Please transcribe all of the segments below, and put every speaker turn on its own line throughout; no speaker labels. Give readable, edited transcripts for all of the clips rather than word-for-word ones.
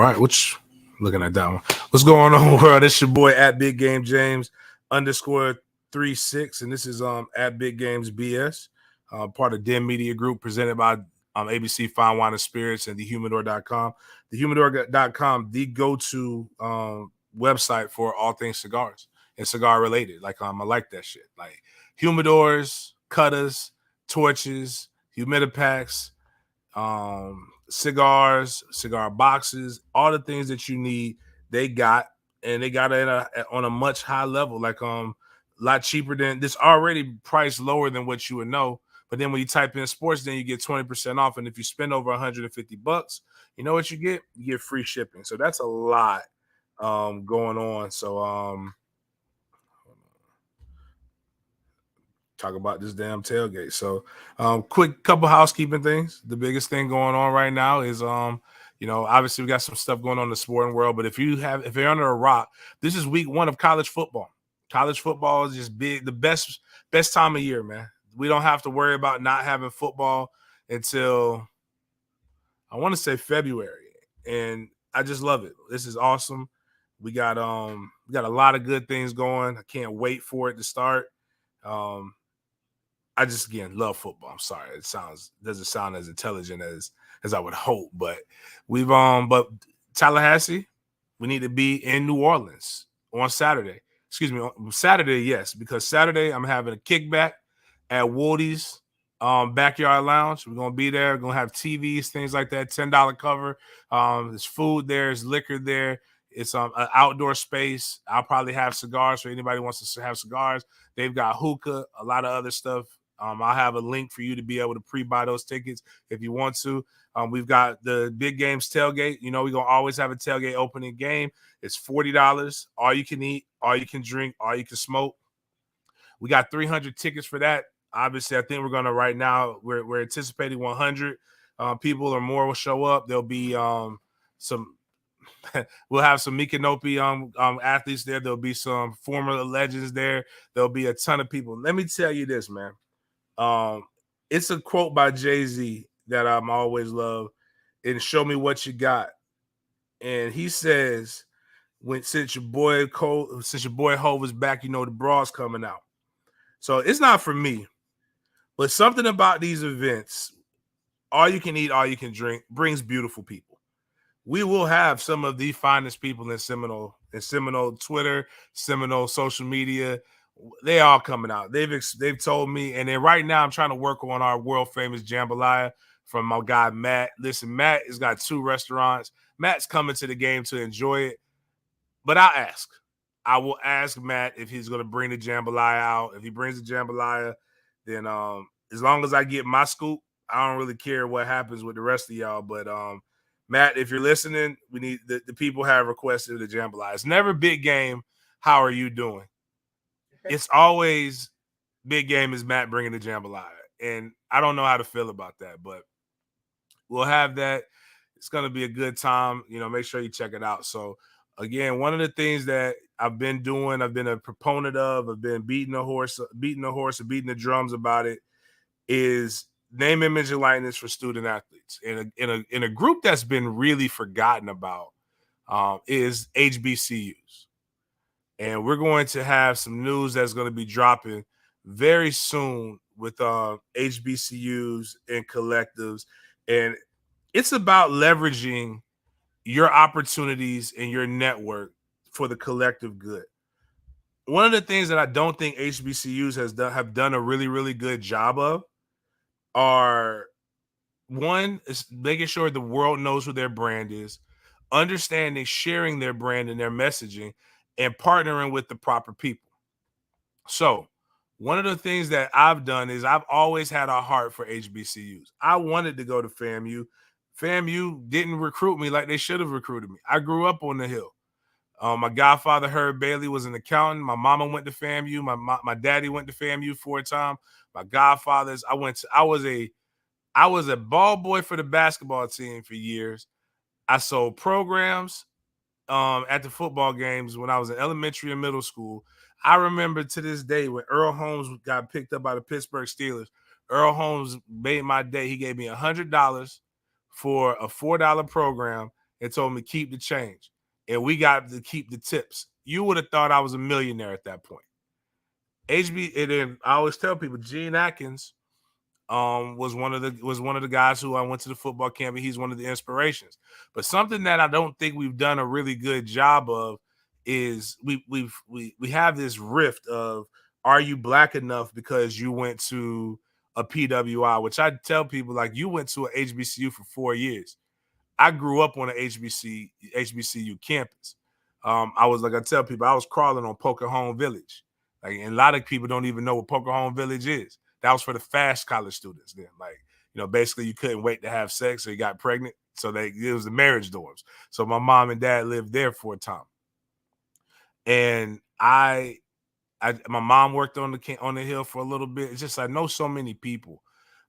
right. Looking at that one. What's going on, world? It's your boy at Big Game James _36, and this is at Big Games BS, part of Den Media Group, presented by ABC Fine Wine and Spirits and thehumidor.com. Thehumidor.com, the go-to website for all things cigars and cigar related. Like I like that shit. Like humidors, cutters, torches, humidipacks, cigars, cigar boxes, all the things that you need, they got, and they got it on a much high level, like a lot cheaper than this, already priced lower than what you would know. But then when you type in sports, then you get 20% off. And if you spend over $150, you know what you get? You get free shipping. So that's a lot going on. So talk about this damn tailgate. So quick couple housekeeping things. The biggest thing going on right now is obviously we got some stuff going on in the sporting world, but if you're under a rock, this is week 1 of college football. College football is just big, the best time of year, man. We don't have to worry about not having football until I want to say February, and I just love it. This is awesome. We got a lot of good things going. I can't wait for it to start. I just, again, love football. I'm sorry. It doesn't sound as intelligent as I would hope, but but Tallahassee, we need to be in New Orleans on Saturday. Excuse me, on Saturday, yes, because Saturday I'm having a kickback at Woody's Backyard Lounge. We're going to be there. We're going to have TVs, things like that, $10 cover. There's food there. There's liquor there. It's an outdoor space. I'll probably have cigars for anybody who wants to have cigars. They've got hookah, a lot of other stuff. I'll have a link for you to be able to pre-buy those tickets if you want to. We've got the Big Games tailgate. We're going to always have a tailgate opening game. It's $40. All you can eat, all you can drink, all you can smoke. We got 300 tickets for that. Obviously, I think we're going to right now, we're anticipating 100 people or more will show up. There'll be some we'll have some Micanopy athletes there. There'll be some former legends there. There'll be a ton of people. Let me tell you this, man. It's a quote by Jay-Z that I'm always love, and show me what you got. And he says, since your boy Hov is back, the braw's coming out. So it's not for me, but something about these events, all you can eat, all you can drink, brings beautiful people. We will have some of the finest people in Seminole Twitter, Seminole social media. They all coming out. They've told me, and then right now I'm trying to work on our world famous jambalaya from my guy Matt. Listen, Matt has got 2 restaurants. Matt's coming to the game to enjoy it, but I will ask Matt if he's going to bring the jambalaya out. If he brings the jambalaya, then as long as I get my scoop, I don't really care what happens with the rest of y'all. But Matt, if you're listening, we need the people have requested the jambalaya. It's never Big Game. How are you doing? It's always Big Game is Matt bringing the jambalaya, and I don't know how to feel about that, but we'll have that. It's going to be a good time. Make sure you check it out. So again, one of the things that I've been doing, I've been a proponent of, I've been beating the horse and beating the drums about it, is name, image, and likeness for student athletes. In a group that's been really forgotten about is HBCUs. And we're going to have some news that's going to be dropping very soon with HBCUs and collectives. And it's about leveraging your opportunities and your network for the collective good. One of the things that I don't think HBCUs have done a really, really good job of are, one, is making sure the world knows who their brand is, understanding, sharing their brand and their messaging, and partnering with the proper people. So one of the things that I've done is I've always had a heart for HBCUs. I wanted to go to FAMU. FAMU didn't recruit me like they should have recruited me. I grew up on the Hill. My godfather, Herb Bailey, was an accountant. My mama went to FAMU. My daddy went to FAMU for a time. My godfathers, I was a ball boy for the basketball team for years. I sold programs at the football games when I was in elementary and middle school. I remember to this day when Earl Holmes got picked up by the Pittsburgh Steelers. Earl Holmes made my day. He gave me $100 for a $4 program, and told me keep the change, and we got to keep the tips. You would have thought I was a millionaire at that point. And then I always tell people Gene Atkins was one of the guys who I went to the football camp, and he's one of the inspirations. But something that I don't think we've done a really good job of is we have this rift of, are you black enough because you went to a PWI, which I tell people, like, you went to an HBCU for 4 years. I grew up on an HBCU campus. I was, like I tell people, I was crawling on Pocahontas Village. Like, and a lot of people don't even know what Pocahontas Village is. That was for the fast college students then. Like, basically you couldn't wait to have sex or you got pregnant. So it was the marriage dorms. So my mom and dad lived there for a time. And my mom worked on the Hill for a little bit. It's just, I know so many people.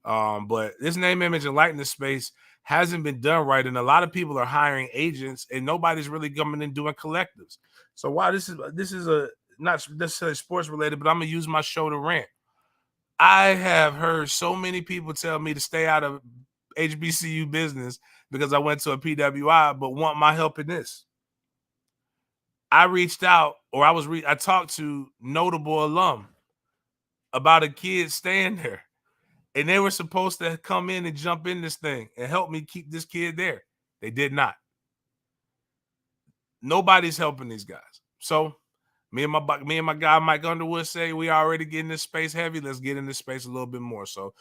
But this name, image, and likeness space hasn't been done right, and a lot of people are hiring agents, and nobody's really coming and doing collectives. So while this is a not necessarily sports related, but I'm gonna use my show to rant. I have heard so many people tell me to stay out of HBCU business because I went to a PWI, but want my help in this. I reached out, or I talked to notable alum about a kid staying there. And they were supposed to come in and jump in this thing and help me keep this kid there. They did not. Nobody's helping these guys. So me and my guy Mike Underwood say we already getting this space heavy. Let's get in this space a little bit more. So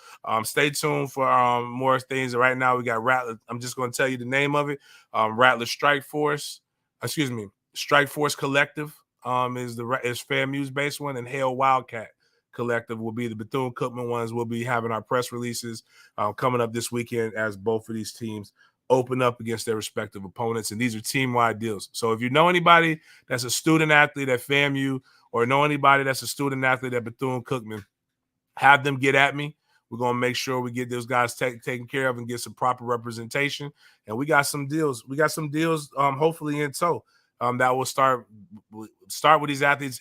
stay tuned for more things. Right now we got Rattler. I'm just going to tell you the name of it. Rattler Strike Force. Excuse me, Strike Force Collective is FAMU's based one, and Hail Wildcat Collective will be the Bethune-Cookman ones. We'll be having our press releases coming up this weekend as both of these teams open up against their respective opponents. And these are team-wide deals. So if you know anybody that's a student athlete at FAMU, or know anybody that's a student athlete at Bethune-Cookman, have them get at me. We're going to make sure we get those guys taken care of and get some proper representation. And we got some deals. Hopefully in tow that will start with these athletes.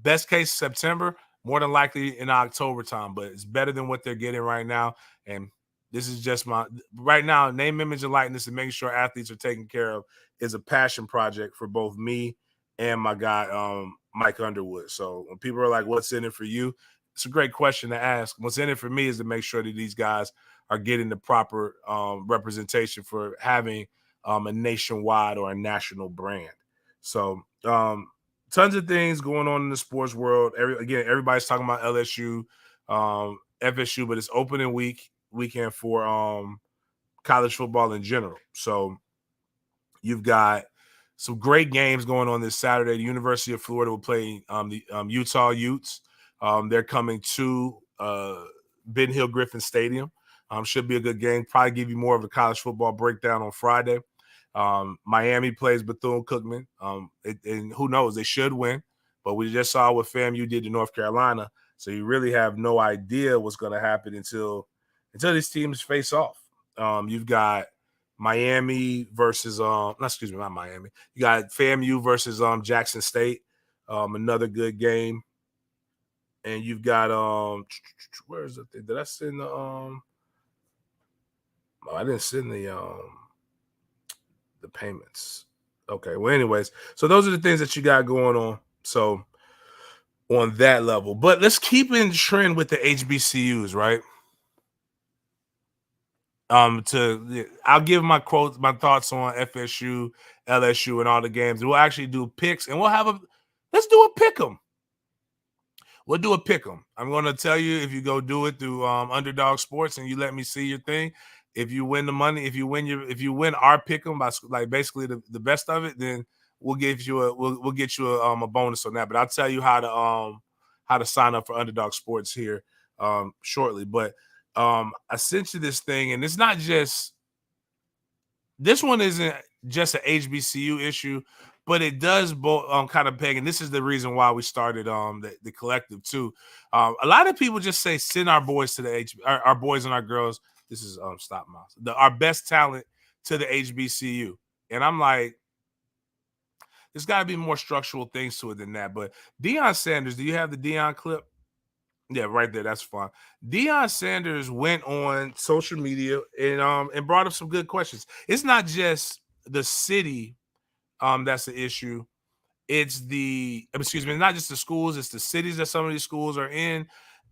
Best case September, more than likely in October time, but it's better than what they're getting right now. And this is just right now, name, image, and likeness, and making sure athletes are taken care of is a passion project for both me and my guy, Mike Underwood. So when people are like, what's in it for you? It's a great question to ask. What's in it for me is to make sure that these guys are getting the proper representation for having a nationwide or a national brand. So tons of things going on in the sports world. Everybody's talking about LSU, FSU, but it's opening weekend for college football in general. So you've got some great games going on this Saturday. The University of Florida will play the Utah Utes. They're coming to Ben Hill Griffin Stadium. Should be a good game. Probably give you more of a college football breakdown on Friday. Miami plays Bethune-Cookman. And who knows? They should win. But we just saw what FAMU did to North Carolina. So you really have no idea what's going to happen until these teams face off. You've got Miami versus not Miami. You got FAMU versus Jackson State. Another good game. And you've got where is the thing? Did I send the I didn't send the payments. Okay. Well, anyways, so those are the things that you got going on. So on that level, but let's keep in trend with the HBCUs, right? I'll give my thoughts on FSU, LSU, and all the games. We'll actually do picks, and let's do a pick 'em. We'll do a pick 'em. I'm going to tell you, if you go do it through Underdog Sports and you let me see your thing, if you win the money, if you win our pick 'em by like basically the best of it, then we'll get you a bonus on that. But I'll tell you how to sign up for Underdog Sports here shortly. But I sent you this thing, and it's not just this one isn't just an HBCU issue, but it does kind of peg, and this is the reason why we started the collective too. A lot of people just say send our boys to our boys and our girls. This is Stop Mouse. Our best talent to the HBCU, and I'm like, there's got to be more structural things to it than that. But Deion Sanders, do you have the Deion clip? Yeah, right there. That's fine. Deion Sanders went on social media and brought up some good questions. It's not just the city that's the issue. It's excuse me, not just the schools, it's the cities that some of these schools are in.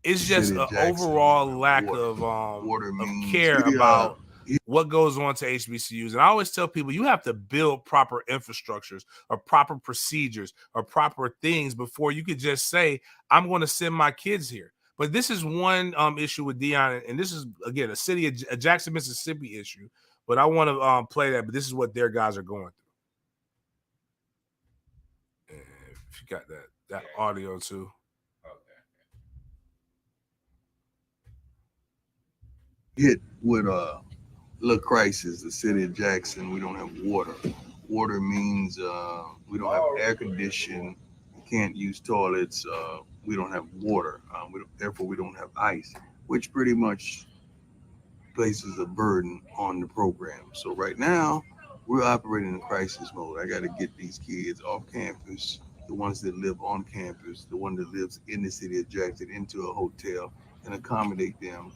It's
The
just
city
an
of Jackson, we
overall
don't have
lack
water. Water
of
means
care about what goes on to HBCUs. And I always tell people you have to build proper infrastructures or proper procedures or proper things before you could just say, I'm going to send my kids here. But this is one issue with Deion, and this is again a Jackson, Mississippi issue. But I want to play that. But this is what their guys are going through. And if you got that audio too.
hit with a little crisis. The city of Jackson, we don't have water. Water means we don't have air conditioning. We can't use toilets. We don't have water. Therefore, we don't have ice, which pretty much places a burden on the program. So right now, we're operating in crisis mode. I got to get these kids off campus, the ones that live on campus, the one that lives in the city of Jackson, into a hotel and accommodate them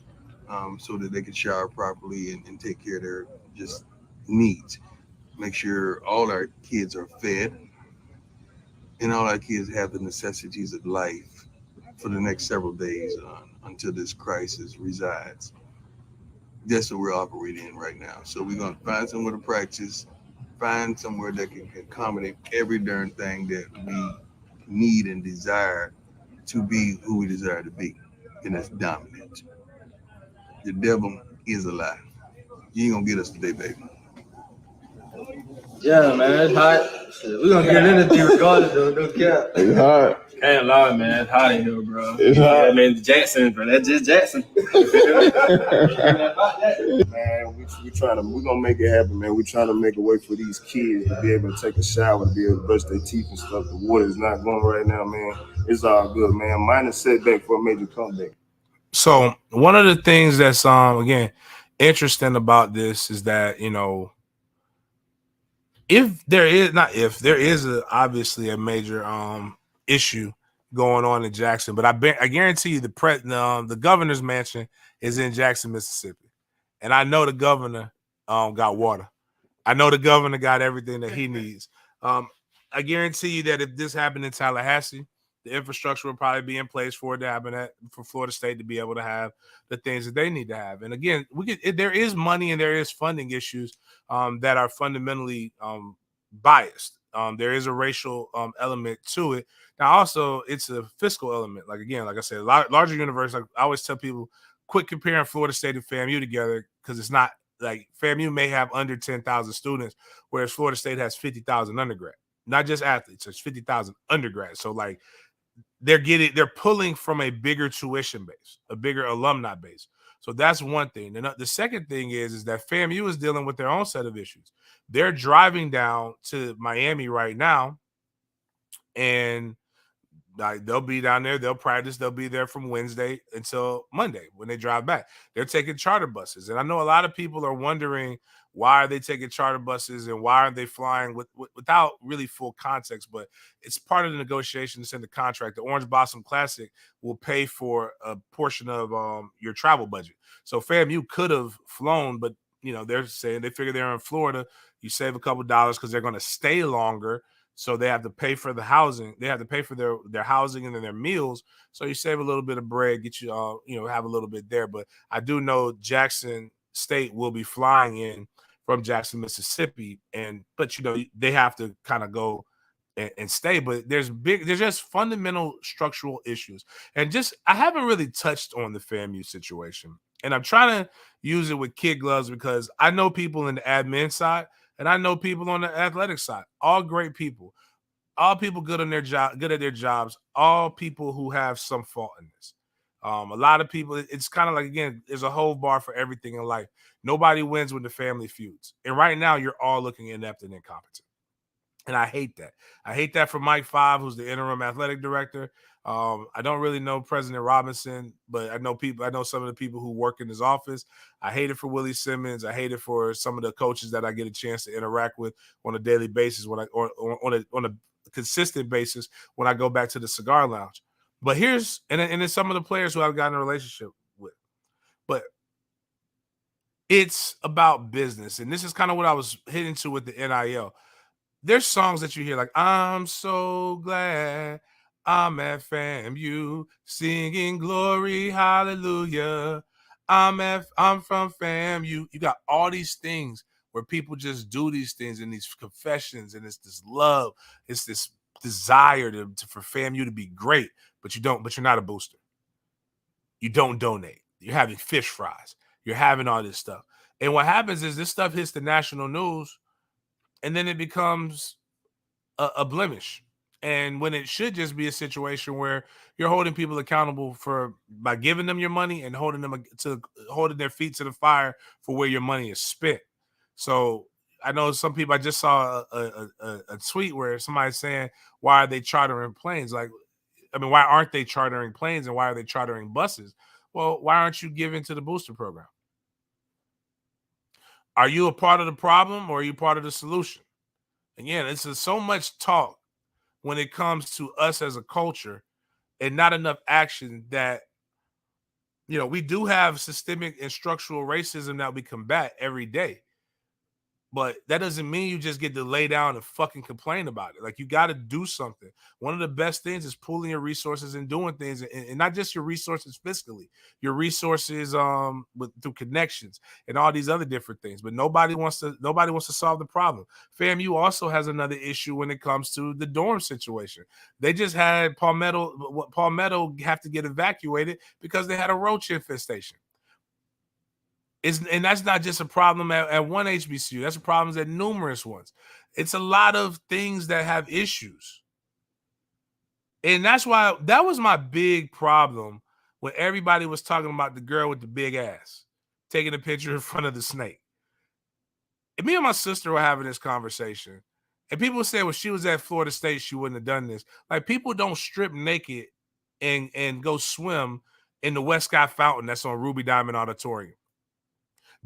so that they can shower properly and take care of their just needs. Make sure all our kids are fed and all our kids have the necessities of life for the next several days until this crisis resides. That's what we're operating in right now. So we're gonna find somewhere to practice, find somewhere that can accommodate every darn thing that we need and desire to be who we desire to be, and that's dominant. The devil is a lie. You ain't gonna get us today, baby.
Yeah, man, it's hot. Shit, we're gonna get anything regardless, though. No cap.
It's hot.
Can't lie, man. It's hot in here, bro.
It's hot.
I mean, Jackson, bro. That's just Jackson.
Man, we're gonna make it happen, man. We're trying to make a way for these kids to be able to take a shower, to be able to brush their teeth and stuff. The water is not going right now, man. It's all good, man. Minor setback for a major comeback.
So one of the things that's again interesting about this is that if there is obviously a major issue going on in Jackson, but I guarantee you the governor's mansion is in Jackson, Mississippi, and I know the governor got water. I know the governor got everything that he needs. I guarantee you that if this happened in Tallahassee, the infrastructure will probably be in place for it to happen for Florida State to be able to have the things that they need to have. And again, there is money and there is funding issues that are fundamentally biased. There is a racial element to it. Now, also, it's a fiscal element. Like I said, larger universe. Like I always tell people, quit comparing Florida State and FAMU together because it's not like FAMU may have under 10,000 students, whereas Florida State has 50,000 undergrad. Not just athletes, it's 50,000 undergrads. So like they're pulling from a bigger tuition base, a bigger alumni base. So that's one thing. And the second thing is that FAMU is dealing with their own set of issues. They're driving down to Miami right now, and they'll be down there. They'll practice. They'll be there from Wednesday until Monday when they drive back. They're taking charter buses, and I know a lot of people are wondering why are they taking charter buses and why aren't they flying without really full context. But it's part of the negotiations in the contract. The Orange Blossom Classic will pay for a portion of your travel budget. So FAMU could have flown, but they're saying they figure they're in Florida. You save a couple dollars because they're going to stay longer. So they have to pay for the housing. They have to pay for their housing and then their meals. So you save a little bit of bread, get you have a little bit there. But I do know Jackson State will be flying in from Jackson, Mississippi, but they have to kind of go and stay. But there's just fundamental structural issues, and I haven't really touched on the FAMU situation, and I'm trying to use it with kid gloves because I know people in the admin side. And I know people on the athletic side, all great people, all people good on their job, good at their jobs, all people who have some fault in this. A lot of people, it's kind of like, again, there's a whole bar for everything in life. Nobody wins when the family feuds. And right now, you're all looking inept and incompetent. And I hate that. I hate that for Mike Five, who's the interim athletic director. I don't really know President Robinson, but I know some of the people who work in his office. I hate it for Willie Simmons. I hate it for some of the coaches that I get a chance to interact with on a daily basis or on a consistent basis when I go back to the cigar lounge. But here's and it's some of the players who I've gotten a relationship with. But it's about business. And this is kind of what I was hitting to with the NIL. There's songs that you hear like, I'm so glad I'm at FAMU singing glory, hallelujah. I'm from FAMU. You got all these things where people just do these things and these confessions, and it's this love, it's this desire for FAMU to be great, but you're not a booster. You don't donate. You're having fish fries. You're having all this stuff. And what happens is this stuff hits the national news, and then it becomes a blemish. And when it should just be a situation where you're holding people accountable for by giving them your money and holding their feet to the fire for where your money is spent. So I know some people. I just saw a tweet where somebody's saying, "Why are they chartering planes? Like, I mean, why aren't they chartering planes and why are they chartering buses? Well, why aren't you giving to the booster program? Are you a part of the problem or are you part of the solution?" Again, it's so much talk when it comes to us as a culture and not enough action that, we do have systemic and structural racism that we combat every day. But that doesn't mean you just get to lay down and fucking complain about it. Like, you got to do something. One of the best things is pooling your resources and doing things, and not just your resources fiscally, your resources through connections and all these other different things. But nobody wants to solve the problem. FAMU also has another issue when it comes to the dorm situation. They just had Palmetto have to get evacuated because they had a roach infestation. And that's not just a problem at one HBCU. That's a problem at numerous ones. It's a lot of things that have issues. And that's why that was my big problem when everybody was talking about the girl with the big ass taking a picture in front of the snake. And me and my sister were having this conversation. And people say, well, she was at Florida State, she wouldn't have done this. Like, people don't strip naked and go swim in the Westcott Fountain that's on Ruby Diamond Auditorium.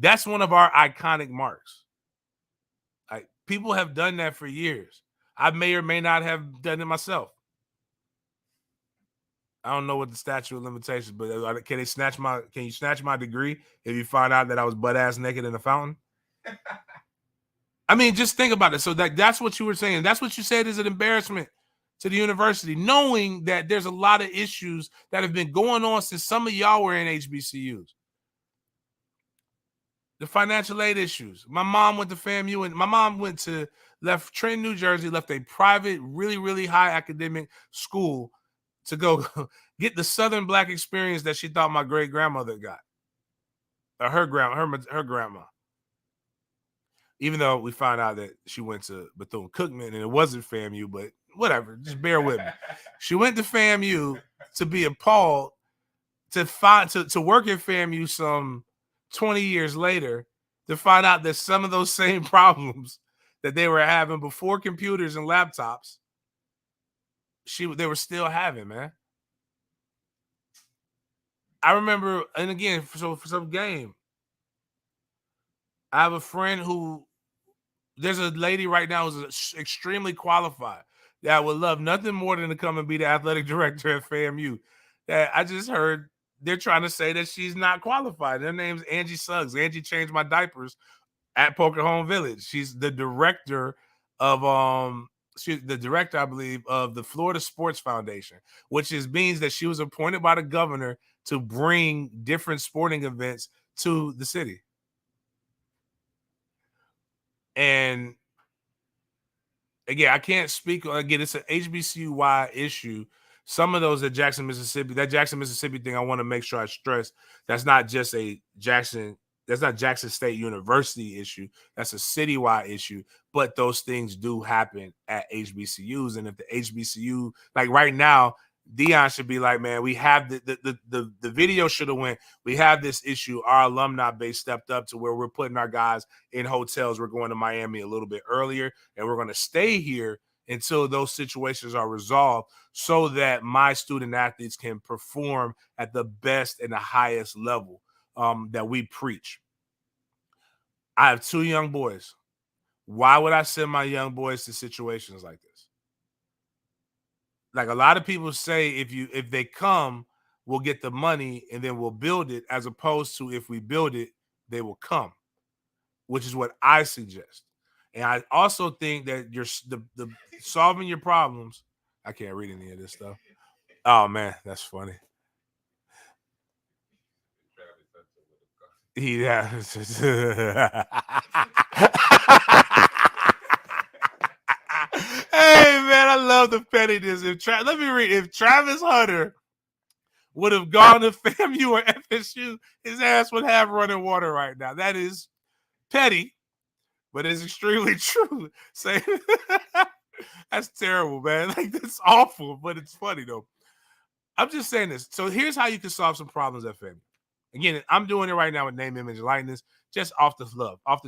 That's one of our iconic marks. Like, people have done that for years. I may or may not have done it myself. I don't know what the statute of limitations, but can you snatch my degree if you find out that I was butt ass naked in the fountain? I mean, just think about it. So that's what you were saying. That's what you said is an embarrassment to the university, knowing that there's a lot of issues that have been going on since some of y'all were in HBCUs. The financial aid issues. My mom went to FAMU, and my mom left Trenton, New Jersey, left a private, really, really high academic school to go get the Southern Black experience that she thought my great grandmother got, or her grandma. Even though we found out that she went to Bethune-Cookman and it wasn't FAMU, but whatever, just bear with me. She went to FAMU to be appalled to work at FAMU some 20 years later to find out that some of those same problems that they were having before computers and laptops, they were still having, man. I remember, and again, for some game, I have a friend there's a lady right now who's extremely qualified that would love nothing more than to come and be the athletic director at FAMU. That I just heard they're trying to say that she's not qualified. Her name's Angie Suggs. Angie changed my diapers at Poker Home Village. She's the director of I believe, of the Florida Sports Foundation, which means that she was appointed by the governor to bring different sporting events to the city. And again, I can't speak. Again, it's an HBCU-wide issue. Some of those at Jackson, Mississippi, thing, I want to make sure I stress that's not just that's not Jackson State University issue. That's a citywide issue. But those things do happen at HBCUs. And if the HBCU, like right now, Dion should be like, man, we have the video should have went. We have this issue. Our alumni base stepped up to where we're putting our guys in hotels. We're going to Miami a little bit earlier, and we're going to stay here until those situations are resolved so that my student athletes can perform at the best and the highest level that we preach. I have 2 young boys. Why would I send my young boys to situations like this? Like a lot of people say, if they come, we'll get the money and then we'll build it, as opposed to if we build it, they will come, which is what I suggest. And I also think that you're the solving your problems. I can't read any of this stuff. Oh man, that's funny. Yeah. Hey man, I love the pettiness. Let me read. If Travis Hunter would have gone to FAMU or FSU, his ass would have running water right now. That is petty, but it's extremely true. Say that's terrible, man. Like that's awful, but it's funny though. I'm just saying this. So here's how you can solve some problems at FAMU. Again, I'm doing it right now with name, image, and likeness, just off the love, off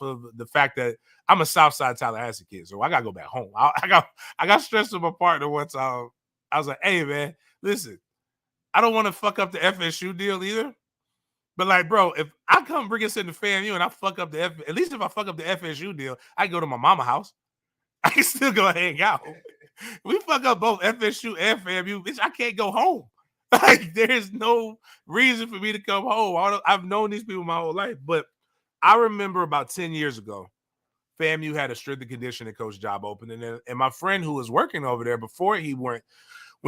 of the fact that I'm a Southside Tallahassee kid, so I gotta go back home. I got stressed with my partner one time. I was like, "Hey, man, listen, I don't want to fuck up the FSU deal either, but like, bro, if I come bring us into FAMU and I fuck up at least if I fuck up the FSU deal, I can go to my mama house. I can still go hang out. We fuck up both FSU and FAMU, bitch. I can't go home. Like, there's no reason for me to come home. I've known these people my whole life, but I remember about 10 years ago, FAMU had a strength and conditioning coach job open, and my friend who was working over there before he went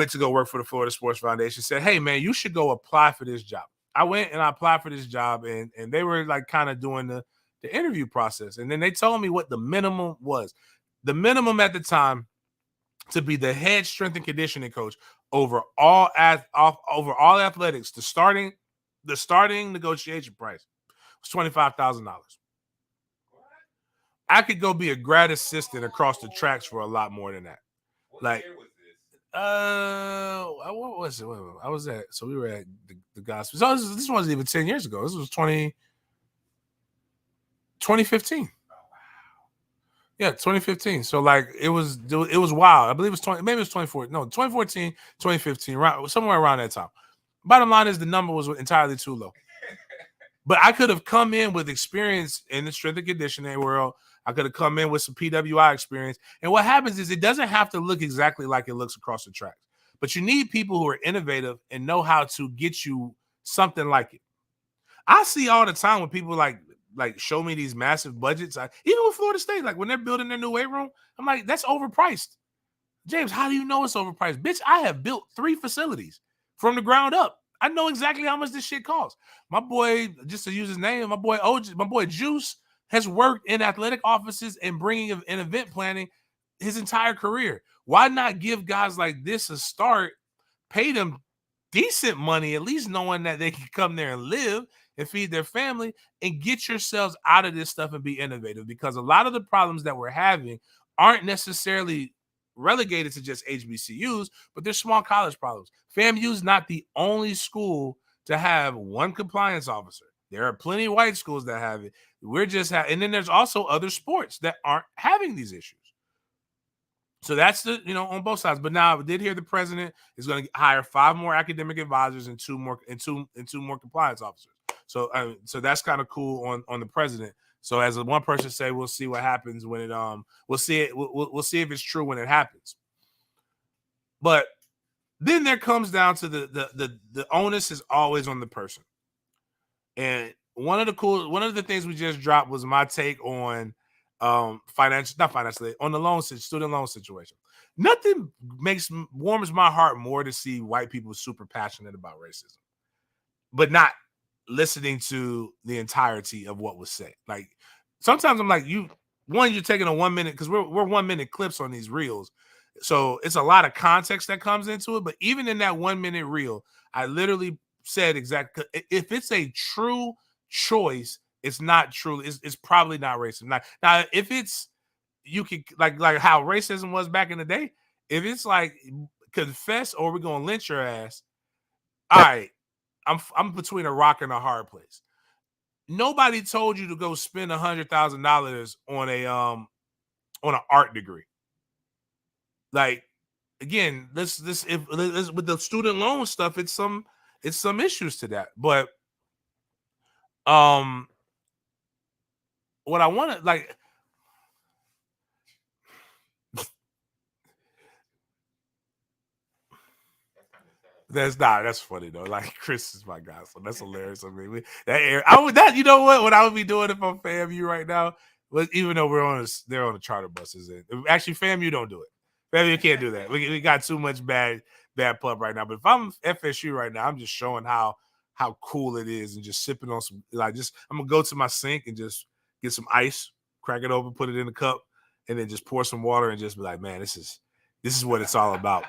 to go work for the Florida Sports Foundation said, "Hey, man, you should go apply for this job." I went and I applied for this job, and they were like kind of doing the interview process, and then they told me what the minimum was. The minimum at the time to be the head strength and conditioning coach over all athletics, the starting negotiation price was $25,000. I could go be a grad assistant across the tracks for a lot more than that. Like, what was it? I was at, so we were at the Gospel. So this wasn't even 10 years ago. This was 2015. Yeah, 2015. So like it was wild. I believe it was 20, maybe it was 2014. No, 2014, 2015, somewhere around that time. Bottom line is the number was entirely too low. But I could have come in with experience in the strength and conditioning world. I could have come in with some PWI experience. And what happens is it doesn't have to look exactly like it looks across the tracks. But you need people who are innovative and know how to get you something like it. I see all the time when people like show me these massive budgets. Even with Florida State, like when they're building their new weight room, I'm like, that's overpriced. James, how do you know it's overpriced? Bitch, I have built 3 facilities from the ground up. I know exactly how much this shit costs. My boy, just to use his name, my boy Juice has worked in athletic offices and bringing in event planning his entire career. Why not give guys like this a start, pay them decent money, at least knowing that they can come there and live and feed their family, and get yourselves out of this stuff and be innovative? Because a lot of the problems that we're having aren't necessarily relegated to just HBCUs, but they're small college problems. FAMU is not the only school to have one compliance officer. There are plenty of white schools that have it. We're just and then there's also other sports that aren't having these issues. So that's on both sides. But now I did hear the president is going to hire 5 more academic advisors and 2 more compliance officers. So so that's kind of cool on the president. So as one person say, we'll see what happens when it we'll see if it's true when it happens. But then there comes down to the onus is always on the person. And one of the things we just dropped was my take on on the student loan situation. Nothing warms my heart more to see white people super passionate about racism, but not listening to the entirety of what was said. Like sometimes I'm like, you're taking a 1 minute, because we're 1 minute clips on these reels. So it's a lot of context that comes into it. But even in that 1 minute reel, I literally said exactly, if it's a true choice, it's not true. It's probably not racist. Now, if it's, you could like how racism was back in the day, if it's like confess or we're gonna lynch your ass, all right, I'm between a rock and a hard place. Nobody told you to go spend $100,000 on an art degree. Like, again, this with the student loan stuff, it's some issues to that. But what I want to like, That's funny though. Like Chris is my guy, so that's hilarious. I mean, I would you know what I would be doing if I'm FAMU right now. But even though they're on the charter buses, and actually FAMU don't do it. FAMU can't do that. We got too much bad pub right now. But if I'm FSU right now, I'm just showing how cool it is, and just sipping on some I'm gonna go to my sink and just get some ice, crack it open, put it in the cup, and then just pour some water and just be like, man, this is what it's all about.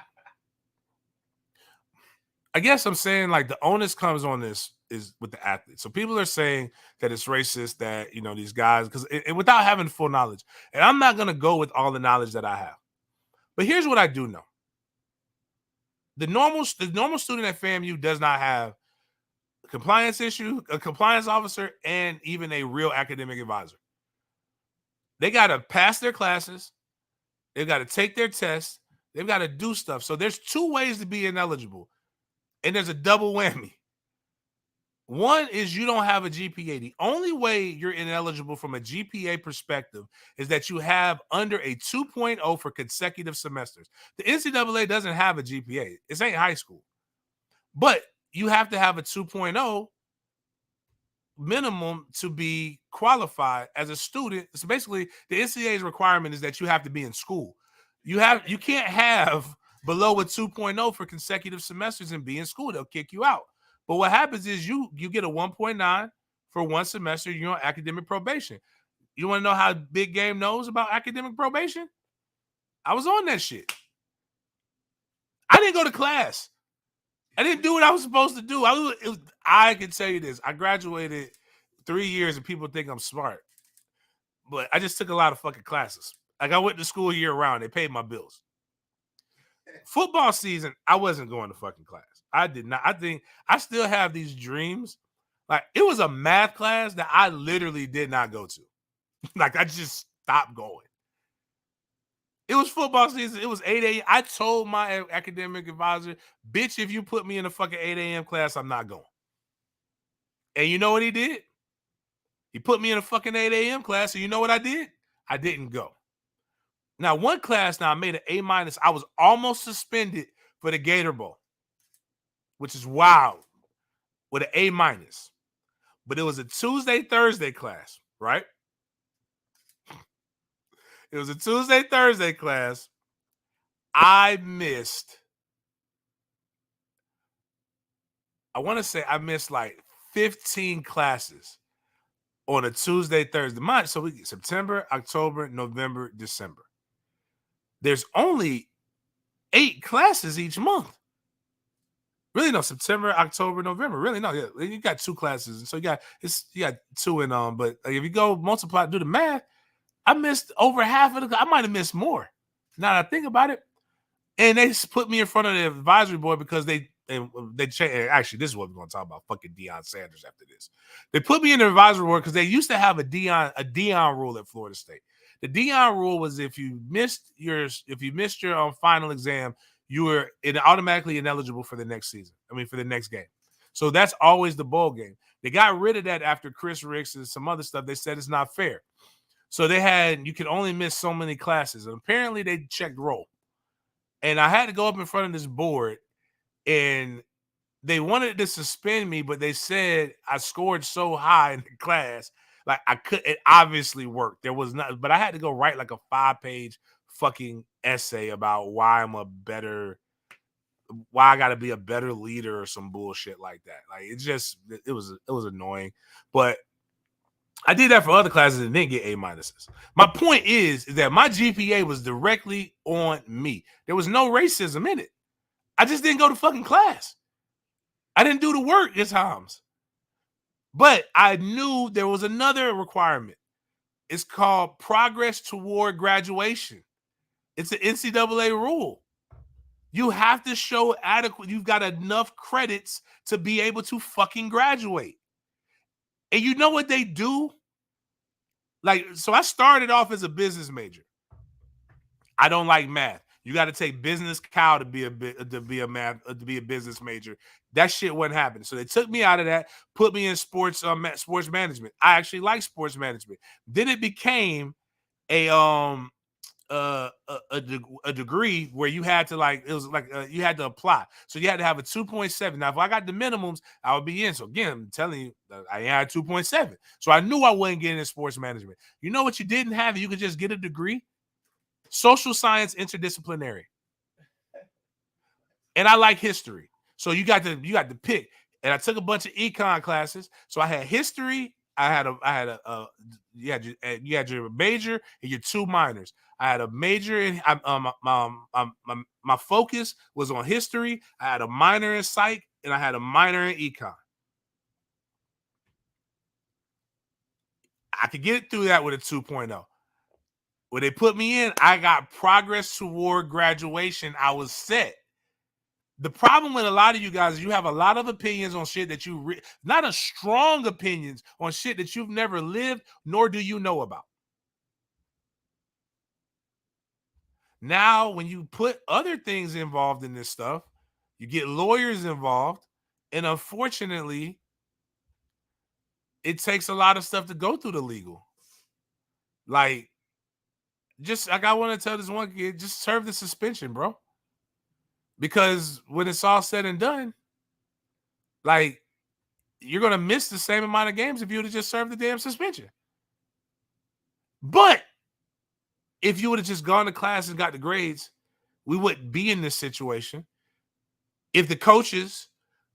I guess I'm saying like the onus comes on this is with the athletes. So people are saying that it's racist that these guys and without having full knowledge. And I'm not gonna go with all the knowledge that I have. But here's what I do know: the normal student at FAMU does not have a compliance officer, and even a real academic advisor. They got to pass their classes. They've got to take their tests. They've got to do stuff. So there's two ways to be ineligible. And there's a double whammy. One is you don't have a GPA. The only way you're ineligible from a GPA perspective is that you have under a 2.0 for consecutive semesters. The NCAA doesn't have a GPA. It ain't high school. But you have to have a 2.0 minimum to be qualified as a student. So basically, the NCAA's requirement is that you have to be in school. You can't have below a 2.0 for consecutive semesters and be in school. They'll kick you out. But what happens is you get a 1.9 for one semester. You're on academic probation. You want to know how Big Game knows about academic probation? I was on that shit. I didn't go to class. I didn't do what I was supposed to do. I can tell you this. I graduated 3 years and people think I'm smart. But I just took a lot of fucking classes. Like I went to school year round. They paid my bills. Football season, I wasn't going to fucking class. I did not. I think I still have these dreams. Like it was a math class that I literally did not go to. Like I just stopped going. It was football season. It was 8 a.m. I told my academic advisor, bitch, if you put me in a fucking 8 a.m. class, I'm not going. And you know what he did? He put me in a fucking 8 a.m. class. And you know what I did? I didn't go. Now, one class, I made an A-. I was almost suspended for the Gator Bowl, which is wild, with an A-. But it was a Tuesday, Thursday class, right? It was a Tuesday, Thursday class. I missed like 15 classes on a Tuesday, Thursday. So we get September, October, November, December. There's only 8 classes each month. Really, no, September, October, November. Really, no, yeah. You got 2 classes. And so you got 2 in but like, if you go multiply, do the math, I missed over half of I might have missed more. Now that I think about it. And they put me in front of the advisory board because they changed. Actually, this is what we're going to talk about. Fucking Deion Sanders after this. They put me in the advisory board because they used to have a Deion rule at Florida State. The Deion rule was if you missed your final exam, you were automatically ineligible for the next season. For the next game. So that's always the bowl game. They got rid of that after Chris Ricks and some other stuff. They said it's not fair. So you can only miss so many classes. And apparently they checked roll. And I had to go up in front of this board, and they wanted to suspend me, but they said I scored so high in the class, like it obviously worked. There was not, but I had to go write like a 5-page fucking essay about why I got to be a better leader or some bullshit like that. Like it was annoying, but I did that for other classes and didn't get A-. My point is that my GPA was directly on me. There was no racism in it. I just didn't go to fucking class. I didn't do the work at times. But I knew there was another requirement. It's called progress toward graduation. It's an NCAA rule. You have to show you've got enough credits to be able to fucking graduate. And you know what they do? So I started off as a business major. I don't like math. You got to take business cow to be a business major. That shit wasn't happening. So they took me out of that, put me in sports management. I actually like sports management. Then it became a a degree where you had to you had to apply, so you had to have a 2.7. Now if I got the minimums, I would be in. So again, I'm telling you, I had 2.7, so I knew I wasn't getting in sports management. You know what you didn't have? You could just get a degree, social science interdisciplinary, and I like history, so you got to pick. And I took a bunch of econ classes, so I had history. You had your major and your two minors. I had a major in my focus was on history. I had a minor in psych, and I had a minor in econ. I could get through that with a 2.0. When they put me in, I got progress toward graduation. I was set. The problem with a lot of you guys is you have a lot of opinions on shit that not as strong opinions on shit that you've never lived, nor do you know about. Now, when you put other things involved in this stuff, you get lawyers involved, and unfortunately, it takes a lot of stuff to go through the legal. Like I want to tell this one kid, just serve the suspension, bro. Because when it's all said and done, like, you're going to miss the same amount of games if you would have just served the damn suspension. But if you would have just gone to class and got the grades, we wouldn't be in this situation. If the coaches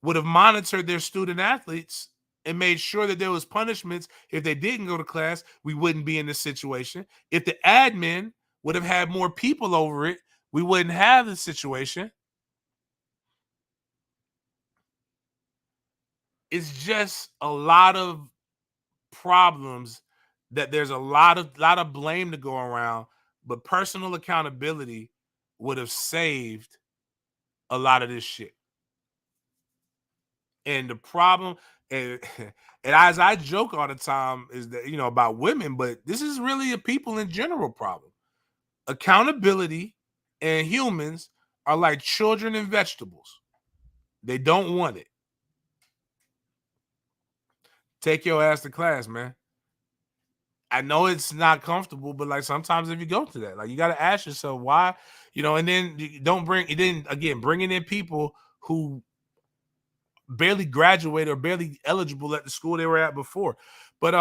would have monitored their student athletes and made sure that there was punishments if they didn't go to class, we wouldn't be in this situation. If the admin would have had more people over it, we wouldn't have the situation. It's just a lot of problems that there's a lot of blame to go around, but personal accountability would have saved a lot of this shit. And the problem, and as I joke all the time, is that, about women, but this is really a people in general problem. Accountability and humans are like children and vegetables. They don't want it. Take your ass to class, man. I know it's not comfortable, but like sometimes if you go to that, like you got to ask yourself why, and then bringing in people who barely graduated or barely eligible at the school they were at before. But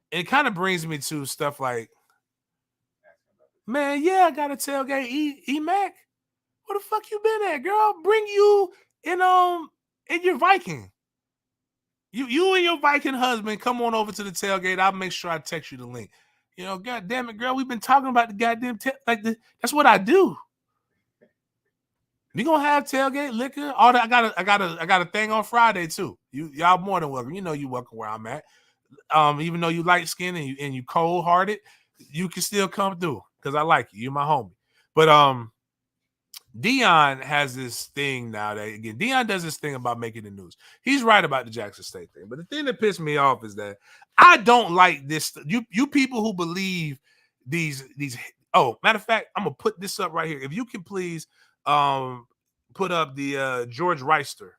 it kind of brings me to stuff like, man, yeah, I got a tailgate. E-Mac, where the fuck you been at, girl? Bring you in your Viking. You and your Viking husband come on over to the tailgate. I'll make sure I text you the link. God damn it, girl, we've been talking about the goddamn that's what I do. We gonna have tailgate liquor. All that. I got a thing on Friday too. Y'all more than welcome. You welcome where I'm at. Even though you light skinned and you cold hearted, you can still come through because I like you. You're my homie. But Deion has this thing now that, again, Deion does this thing about making the news. He's right about the Jackson State thing. But the thing that pissed me off is that I don't like this. You people who believe these. Oh, matter of fact, I'm going to put this up right here. If you can please put up the George Reister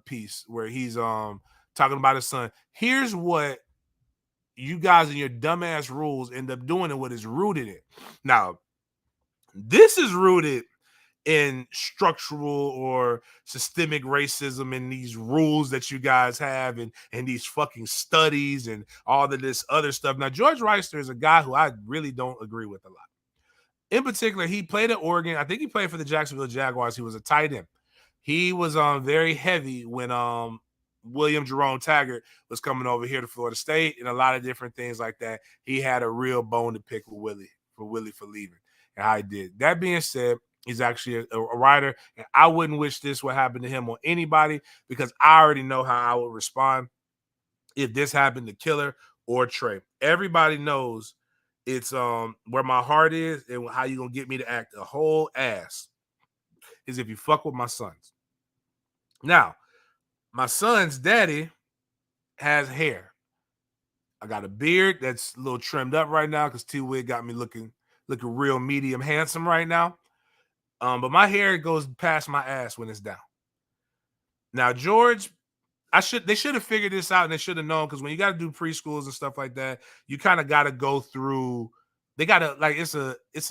piece where he's talking about his son. Here's what you guys and your dumbass rules end up doing and what is rooted in. Now, this is rooted in structural or systemic racism and these rules that you guys have and these fucking studies and all of this other stuff. Now, George Reister is a guy who I really don't agree with a lot. In particular, he played at Oregon. I think he played for the Jacksonville Jaguars. He was a tight end. He was very heavy when William Jerome Taggart was coming over here to Florida State and a lot of different things like that. He had a real bone to pick with Willie for leaving. And I did. That being said, he's actually a writer, and I wouldn't wish this would happen to him or anybody because I already know how I would respond if this happened to Killer or Trey. Everybody knows it's where my heart is and how you gonna get me to act a whole ass is if you fuck with my sons. Now, my son's daddy has hair. I got a beard that's a little trimmed up right now because T-Wig got me looking real medium handsome right now. But my hair goes past my ass when it's down. Now, George They should have figured this out, and they should have known, because when you got to do preschools and stuff like that, you kind of got to go through. They got to, like, it's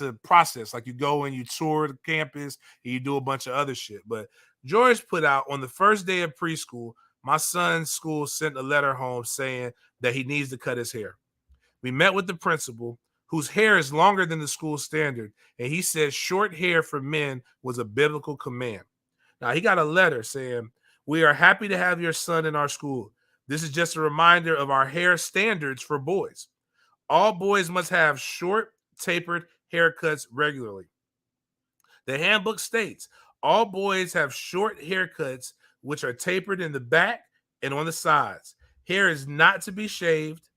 a process. Like, you go and you tour the campus and you do a bunch of other shit. But George put out on the first day of preschool, my son's school sent a letter home saying that he needs to cut his hair. We met with the principal, whose hair is longer than the school standard, and he said short hair for men was a biblical command. Now, he got a letter saying, "We are happy to have your son in our school. This is just a reminder of our hair standards for boys. All boys must have short, tapered haircuts regularly. The handbook states all boys have short haircuts which are tapered in the back and on the sides. Hair is not to be shaved,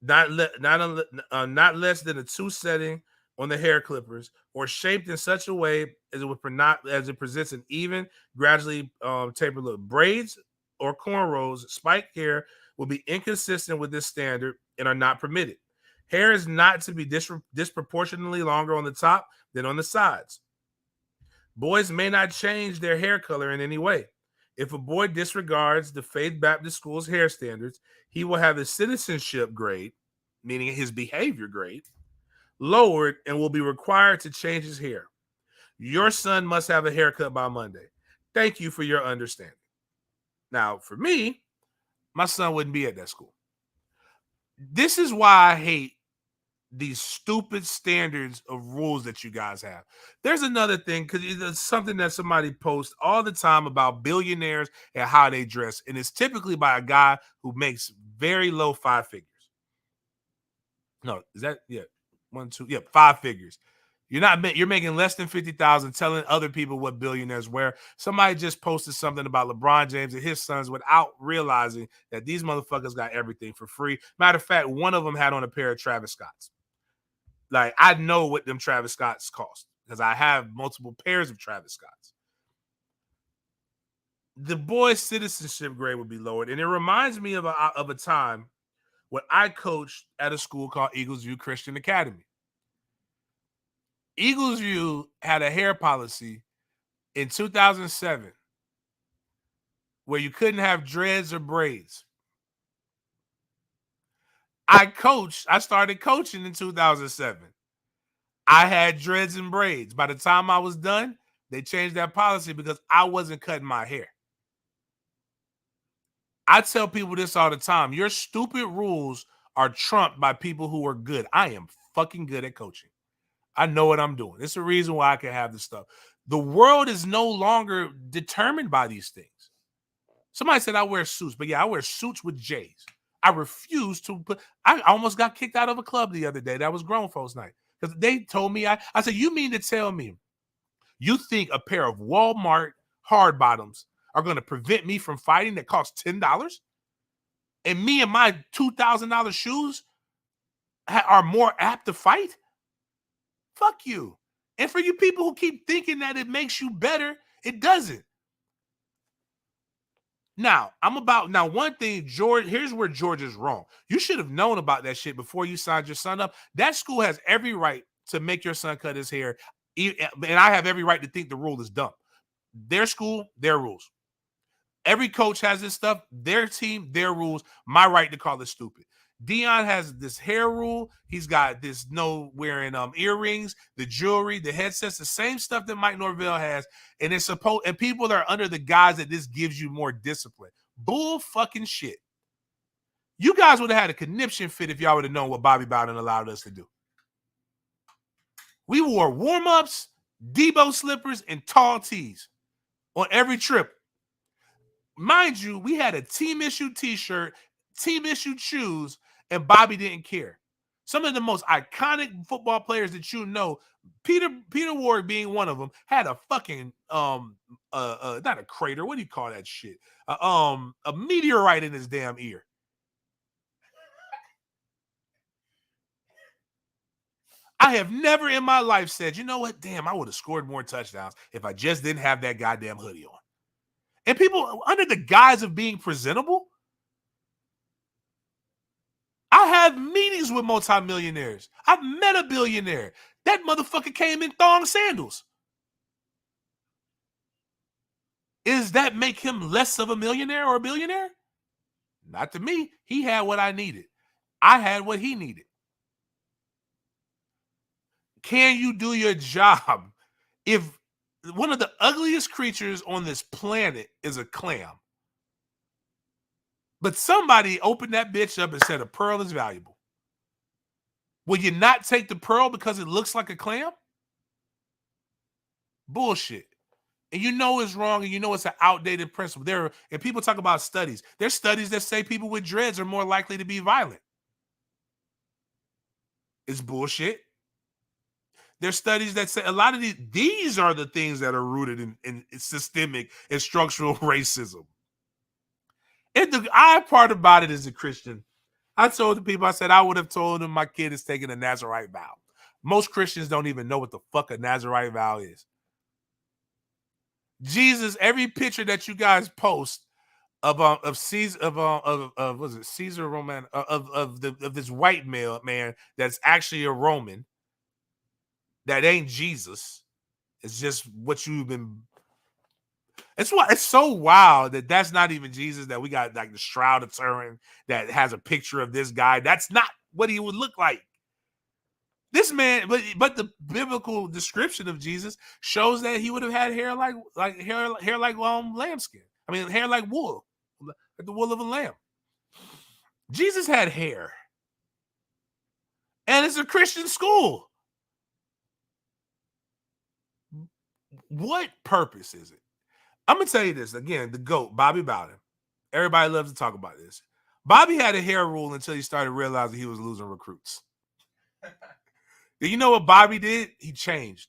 not less than a 2 setting on the hair clippers, or shaped in such a way as it presents an even, gradually tapered look. Braids or cornrows, spiked hair will be inconsistent with this standard and are not permitted. Hair is not to be disproportionately longer on the top than on the sides. Boys may not change their hair color in any way. If a boy disregards the Faith Baptist School's hair standards, he will have his citizenship grade, meaning his behavior grade, lowered and will be required to change his hair. Your son must have a haircut by Monday. Thank you for your understanding." Now, for me, my son wouldn't be at that school. This is why I hate these stupid standards of rules that you guys have. There's another thing, because it's something that somebody posts all the time about billionaires and how they dress, and it's typically by a guy who makes very low 5 figures. No, is that, yeah, 1, 2, yeah, 5 figures. You're making less than 50,000 telling other people what billionaires wear. Somebody just posted something about LeBron James and his sons without realizing that these motherfuckers got everything for free. Matter of fact, one of them had on a pair of Travis Scotts. Like, I know what them Travis Scotts cost because I have multiple pairs of Travis Scotts. The boys' citizenship grade would be lowered. And it reminds me of a time when I coached at a school called Eagles View Christian Academy. Eagles View had a hair policy in 2007 where you couldn't have dreads or braids. I started coaching in 2007. I had dreads and braids. By the time I was done, they changed that policy because I wasn't cutting my hair. I tell people this all the time. Your stupid rules are trumped by people who are good. I am fucking good at coaching. I know what I'm doing. It's the reason why I can have this stuff. The world is no longer determined by these things. Somebody said I wear suits, but yeah, I wear suits with J's. I refuse to put. I almost got kicked out of a club the other day. That was grown folks' night because they told me. I said, "You mean to tell me you think a pair of Walmart hard bottoms are going to prevent me from fighting that cost $10, and me and my $2,000 shoes are more apt to fight?" Fuck you. And for you people who keep thinking that it makes you better, it doesn't. Now, one thing, George, here's where George is wrong. You should have known about that shit before you signed your son up. That school has every right to make your son cut his hair. And I have every right to think the rule is dumb. Their school, their rules. Every coach has this stuff. Their team, their rules. My right to call it stupid. Dion has this hair rule. He's got this no wearing earrings, the jewelry, the headsets, the same stuff that Mike Norvell has. And it's and people are under the guise that this gives you more discipline. Bull fucking shit. You guys would have had a conniption fit if y'all would have known what Bobby Bowden allowed us to do. We wore warm-ups, Debo slippers, and tall tees on every trip. Mind you, we had a team-issued t-shirt, team-issued shoes, and Bobby didn't care. Some of the most iconic football players that you know, Peter Ward being one of them, had a fucking not a crater. What do you call that shit? A meteorite in his damn ear. I have never in my life said, you know what? Damn, I would have scored more touchdowns if I just didn't have that goddamn hoodie on. And people, under the guise of being presentable, I have meetings with multimillionaires. I've met a billionaire. That motherfucker came in thong sandals. Is that make him less of a millionaire or a billionaire? Not to me. He had what I needed. I had what he needed. Can you do your job if one of the ugliest creatures on this planet is a clam? But somebody opened that bitch up and said a pearl is valuable. Will you not take the pearl because it looks like a clam? Bullshit. And you know it's wrong, and you know it's an outdated principle. And people talk about studies. There's studies that say people with dreads are more likely to be violent. It's bullshit. There's studies that say a lot of these are the things that are rooted in systemic and structural racism. And the odd part about it is a Christian. I told the people, I said, I would have told them my kid is taking a Nazarite vow. Most Christians don't even know what the fuck a Nazarite vow is. Jesus, every picture that you guys post of Caesar was it Caesar Roman of this white male man that's actually a Roman that ain't Jesus. It's just what you've been. It's so wild that that's not even Jesus, that we got like the Shroud of Turin that has a picture of this guy. That's not what he would look like. This man, but the biblical description of Jesus shows that he would have had hair like lambskin. I mean, hair like wool, like the wool of a lamb. Jesus had hair, and it's a Christian school. What purpose is it? I'm gonna tell you this again. The GOAT, Bobby Bowden. Everybody loves to talk about this. Bobby had a hair rule until he started realizing he was losing recruits. You know what Bobby did? He changed.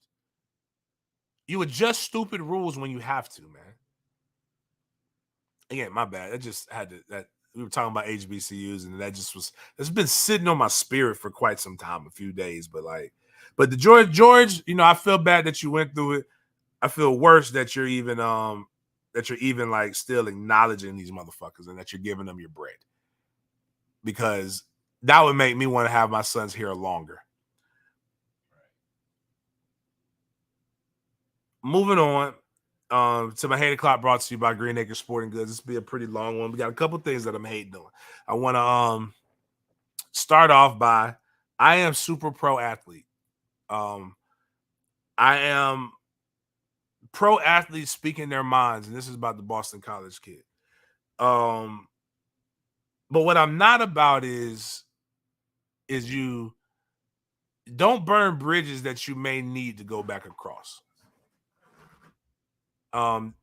You adjust stupid rules when you have to, man. Again, my bad. I just had to. That we were talking about HBCUs, and that just was. It's been sitting on my spirit for quite some time, a few days. But the George, you know, I feel bad that you went through it. I feel worse that you're even like still acknowledging these motherfuckers and that you're giving them your bread, because that would make me want to have my son's hair longer. Moving on to my hate o'clock, brought to you by Green Acre Sporting Goods. This will be a pretty long one. We got a couple things that I'm hating on. I want to start off by I am super pro athlete. I am pro athletes speaking their minds, and this is about the Boston College kid. But what I'm not about is you don't burn bridges that you may need to go back across.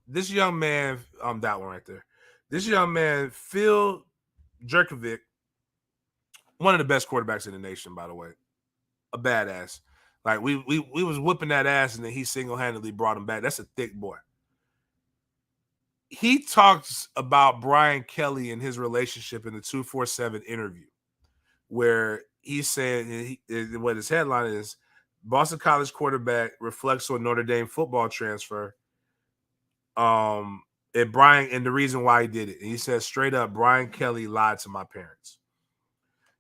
This young man, that one right there. This young man, Phil Jerkovic, one of the best quarterbacks in the nation, by the way, a badass. Like we was whipping that ass, and then he single-handedly brought him back. That's a thick boy. He talks about Brian Kelly and his relationship in the 247 interview, where he said what his headline is: Boston College quarterback reflects on Notre Dame football transfer. And the reason why he did it. And he says straight up, Brian Kelly lied to my parents.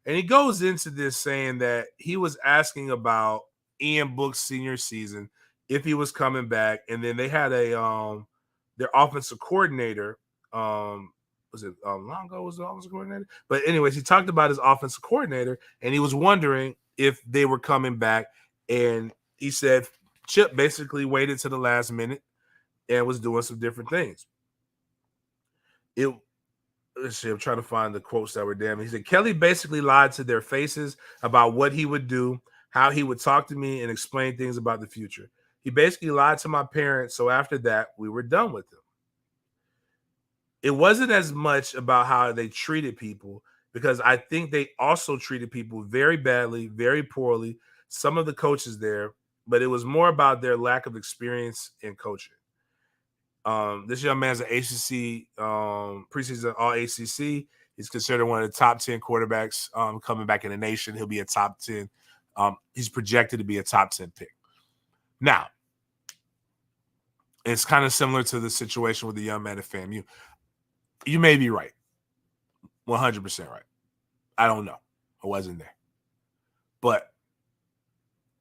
And he goes into this saying that he was asking about Ian Book's senior season, if he was coming back. And then they had their offensive coordinator. Was it Longo was the offensive coordinator? But anyways, he talked about his offensive coordinator, and he was wondering if they were coming back. And he said Chip basically waited to the last minute and was doing some different things. Let's see, I'm trying to find the quotes that were damn. He said, Kelly basically lied to their faces about what he would do, how he would talk to me and explain things about the future. He basically lied to my parents. So after that, we were done with him. It wasn't as much about how they treated people, because I think they also treated people very badly, very poorly, some of the coaches there, but it was more about their lack of experience in coaching. This young man's an ACC preseason all ACC. He's considered one of the top 10 quarterbacks coming back in the nation. He'll be a top 10. He's projected to be a top 10 pick. Now, it's kind of similar to the situation with the young man at FAMU. You may be right. 100% right. I don't know. I wasn't there. But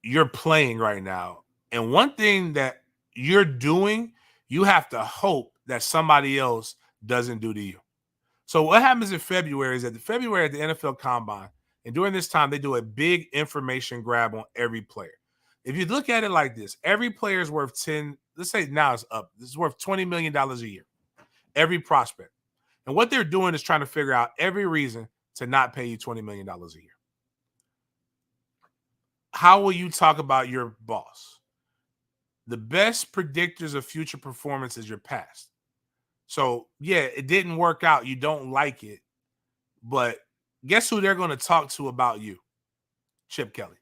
you're playing right now. And one thing that you're doing, you have to hope that somebody else doesn't do to you. So what happens in February is at the NFL Combine, and during this time, they do a big information grab on every player. If you look at it like this, every player is worth 10, let's say now it's up. This is worth $20 million a year, every prospect. And what they're doing is trying to figure out every reason to not pay you $20 million a year. How will you talk about your boss? The best predictors of future performance is your past. So, yeah, it didn't work out. You don't like it. But guess who they're going to talk to about you? Chip Kelly.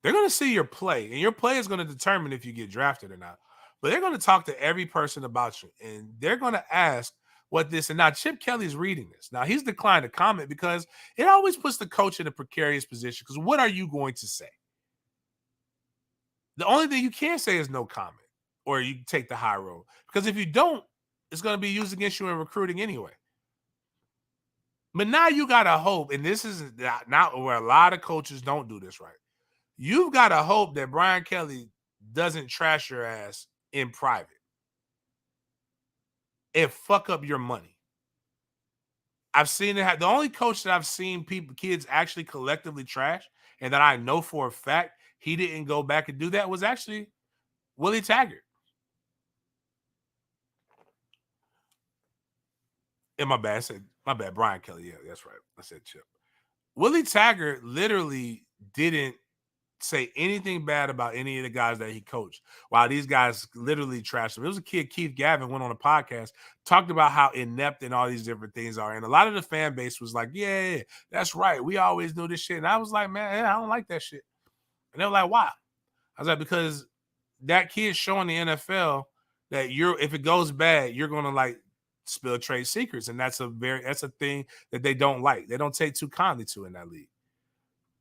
They're going to see your play, and your play is going to determine if you get drafted or not. But they're going to talk to every person about you, and they're going to ask what this. And now Chip Kelly's reading this. Now, he's declined to comment because it always puts the coach in a precarious position. Because what are you going to say? The only thing you can say is no comment, or you take the high road. Because if you don't, it's going to be used against you in recruiting anyway. But now you got to hope, and this is not where a lot of coaches don't do this right. You've got to hope that Brian Kelly doesn't trash your ass in private and fuck up your money. I've seen it. The only coach that I've seen kids actually collectively trash, and that I know for a fact he didn't go back and do that, was actually Willie Taggart. And my bad, Brian Kelly. Yeah, that's right. I said Chip. Willie Taggart literally didn't say anything bad about any of the guys that he coached, while these guys literally trashed him. It was a kid, Keith Gavin, went on a podcast, talked about how inept and all these different things are. And a lot of the fan base was like, yeah, that's right. We always knew this shit. And I was like, man, I don't like that shit. And they were like, why? I was like, because that kid's showing the NFL that if it goes bad, you're going to like spill trade secrets. And that's a thing that they don't like. They don't take too kindly to in that league,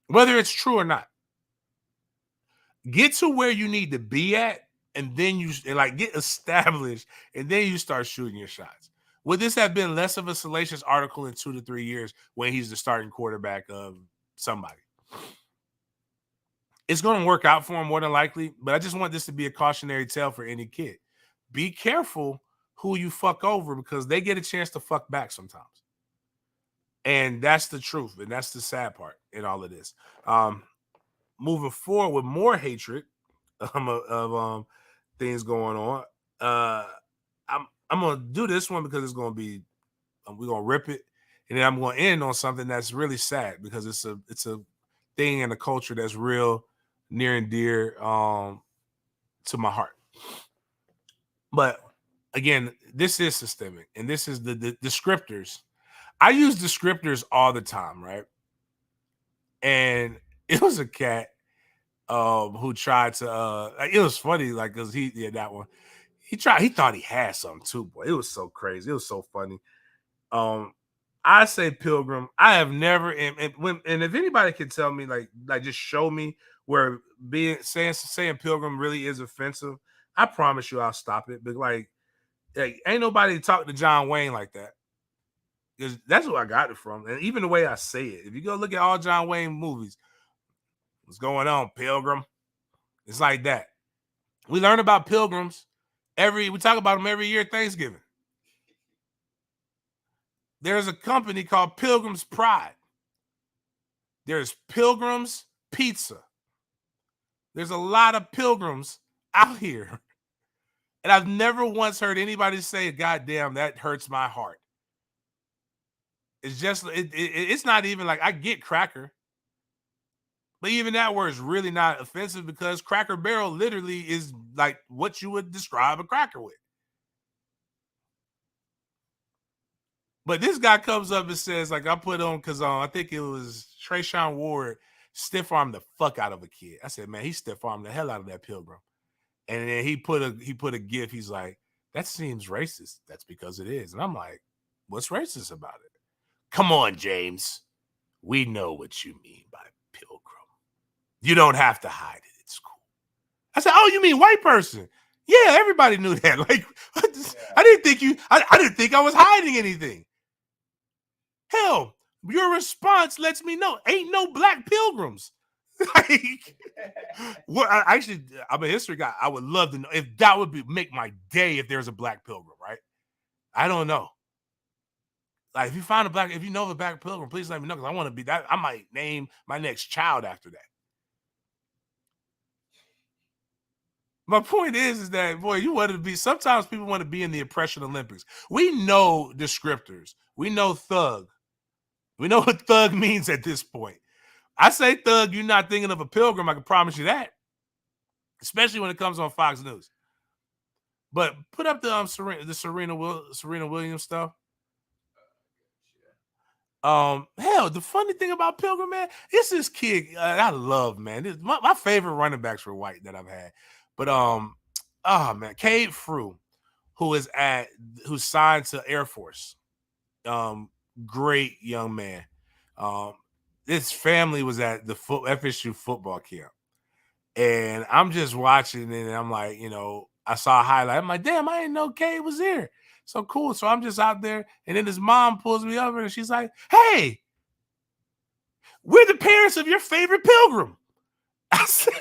whether it's true or not. Get to where you need to be at, and then get established, and then you start shooting your shots. Would this have been less of a salacious article in 2 to 3 years when he's the starting quarterback of somebody? It's going to work out for him more than likely, but I just want this to be a cautionary tale for any kid. Be careful who you fuck over, because they get a chance to fuck back sometimes. And that's the truth, and that's the sad part in all of this. Moving forward with more hatred of things going on, I'm gonna do this one because it's gonna be we're gonna rip it, and then I'm gonna end on something that's really sad, because it's a thing in the culture that's real near and dear to my heart. But again, this is systemic, and this is the descriptors. I use descriptors all the time, right? And it was a cat who tried to it was funny, like, because that one. He thought he had something too, boy. It was so crazy. It was so funny. I say Pilgrim. I have never, and if anybody can tell me, like just show me where saying Pilgrim really is offensive, I promise you I'll stop it. But like ain't nobody talk to John Wayne like that. Because that's where I got it from. And even the way I say it, if you go look at all John Wayne movies, what's going on, Pilgrim? It's like that. We learn about pilgrims we talk about them every year at Thanksgiving. There's a company called Pilgrim's Pride. There's Pilgrim's Pizza. There's a lot of pilgrims out here. And I've never once heard anybody say, God damn, that hurts my heart. It's just, it's not even like, I get cracker. But even that word is really not offensive, because Cracker Barrel literally is like what you would describe a cracker with. But this guy comes up and says, like, I put on, because I think it was Trayshawn Ward stiff-armed the fuck out of a kid. I said, man, he stiff-armed the hell out of that Pilgrim. And then he put a gif. He's like, that seems racist. That's because it is. And I'm like, what's racist about it? Come on, James. We know what you mean by Pilgrim. You don't have to hide it. It's cool. I said, oh, you mean white person? Yeah, everybody knew that. Like, I didn't think I was hiding anything. Hell, your response lets me know ain't no black pilgrims. Like, what? I'm a history guy. I would love to know if that would make my day if there's a Black Pilgrim, right? I don't know. Like, if you know the Black Pilgrim, please let me know because I want to be that. I might name my next child after that. My point is that, boy, you want to be. Sometimes people want to be in the oppression Olympics. We know descriptors. We know thug. We know what thug means at this point. I say thug, you're not thinking of a pilgrim. I can promise you that, especially when it comes on Fox News. But put up the Serena Williams stuff. Hell, the funny thing about Pilgrim, man, it's this kid I love, man. My favorite running backs were white that I've had. But oh man, Cade Frew, who's signed to Air Force. Great young man. His family was at the FSU football camp. And I'm just watching it, and I'm like, I saw a highlight. I'm like, damn, I didn't know Cade was here. So cool. So I'm just out there, and then his mom pulls me over, and she's like, hey, we're the parents of your favorite pilgrim. I said,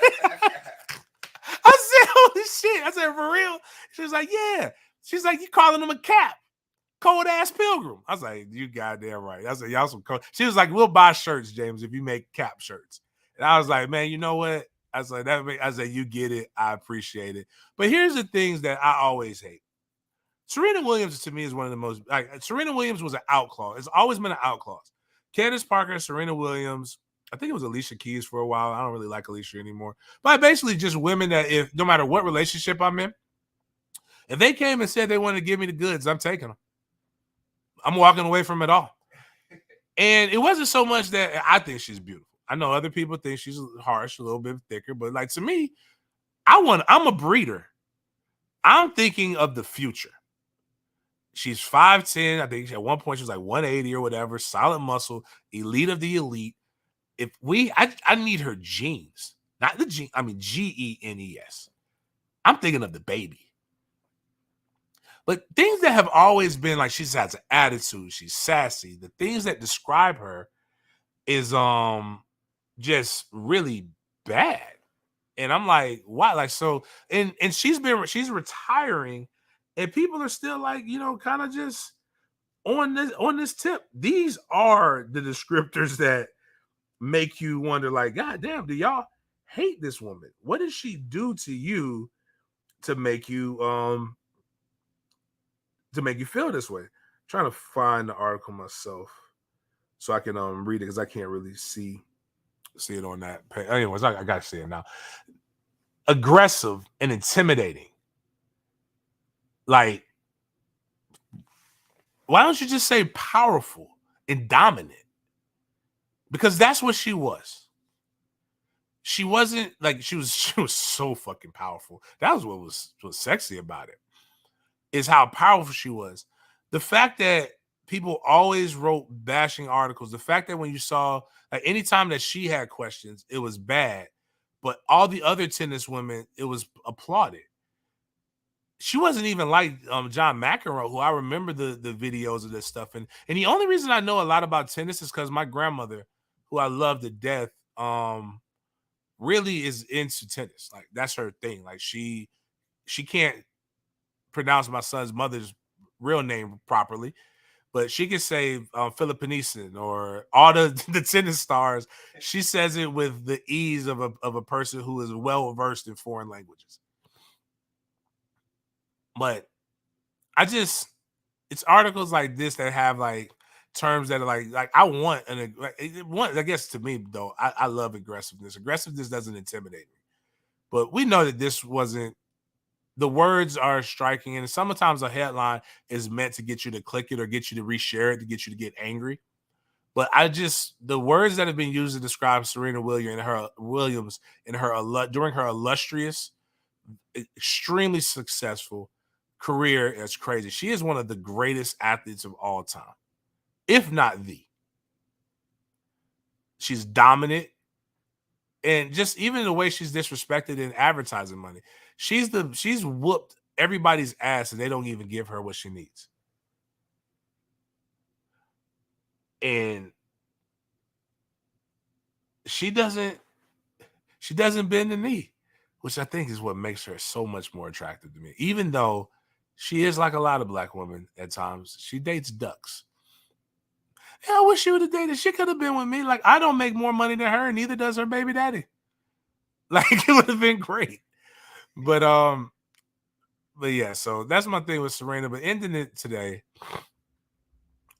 holy shit. I said, for real? She was like, yeah. She's like, you calling him a cap. Cold ass pilgrim. I was like, you goddamn right. I said, y'all some cold. She was like, we'll buy shirts, James, if you make cap shirts. And I was like, man, you know what? I said, you get it. I appreciate it. But here's the things that I always hate. Serena Williams to me is one of the most, Serena Williams was an outlaw. It's always been an outlaw. Candace Parker, Serena Williams, I think it was Alicia Keys for a while. I don't really like Alicia anymore. But basically just women that if no matter what relationship I'm in, if they came and said they wanted to give me the goods, I'm taking them. I'm walking away from it all. And it wasn't so much that I think she's beautiful. I know other people think she's harsh, a little bit thicker, but like to me, I'm a breeder. I'm thinking of the future. She's 5'10". I think at one point she was like 180 or whatever, solid muscle, elite of the elite. I need her genes, not the gene. I mean, GENES. I'm thinking of the baby. But things that have always been like she has an attitude, she's sassy. The things that describe her is just really bad. And I'm like, why? Like, so and she's retiring, and people are still like, kind of just on this tip. These are the descriptors that make you wonder, like, God damn, do y'all hate this woman? What did she do to you to make you feel this way? I'm trying to find the article myself so I can read it because I can't really see it on that page. Anyways, I gotta see it now. Aggressive and intimidating. Like, why don't you just say powerful and dominant? Because that's what she was. She wasn't like she was so fucking powerful. That was what was sexy about it. Is how powerful she was. The fact that people always wrote bashing articles, the fact that when you saw like anytime that she had questions, it was bad. But all the other tennis women, it was applauded. She wasn't even like John McEnroe, who I remember the videos of this stuff. And the only reason I know a lot about tennis is because my grandmother, who I love to death, really is into tennis. Like that's her thing. Like she can't pronounce my son's mother's real name properly, but she can say Philip Neeson or all the tennis stars. She says it with the ease of a person who is well versed in foreign languages. But it's articles like this that have like terms that are like I want I guess to me though, I love aggressiveness. Aggressiveness doesn't intimidate me. But we know that this wasn't, the words are striking, and sometimes a headline is meant to get you to click it or get you to reshare it to get you to get angry. But the words that have been used to describe Serena Williams during her illustrious, extremely successful career is crazy. She is one of the greatest athletes of all time, if not the. She's dominant. And just even the way she's disrespected in advertising money, she's whooped everybody's ass and they don't even give her what she needs. And she doesn't She doesn't bend the knee, which I think is what makes her so much more attractive to me. Even though she is like a lot of black women at times, she dates ducks. Yeah, I wish she would have dated. She could have been with me. Like, I don't make more money than her, and neither does her baby daddy. Like, it would have been great. But yeah, so that's my thing with Serena. But ending it today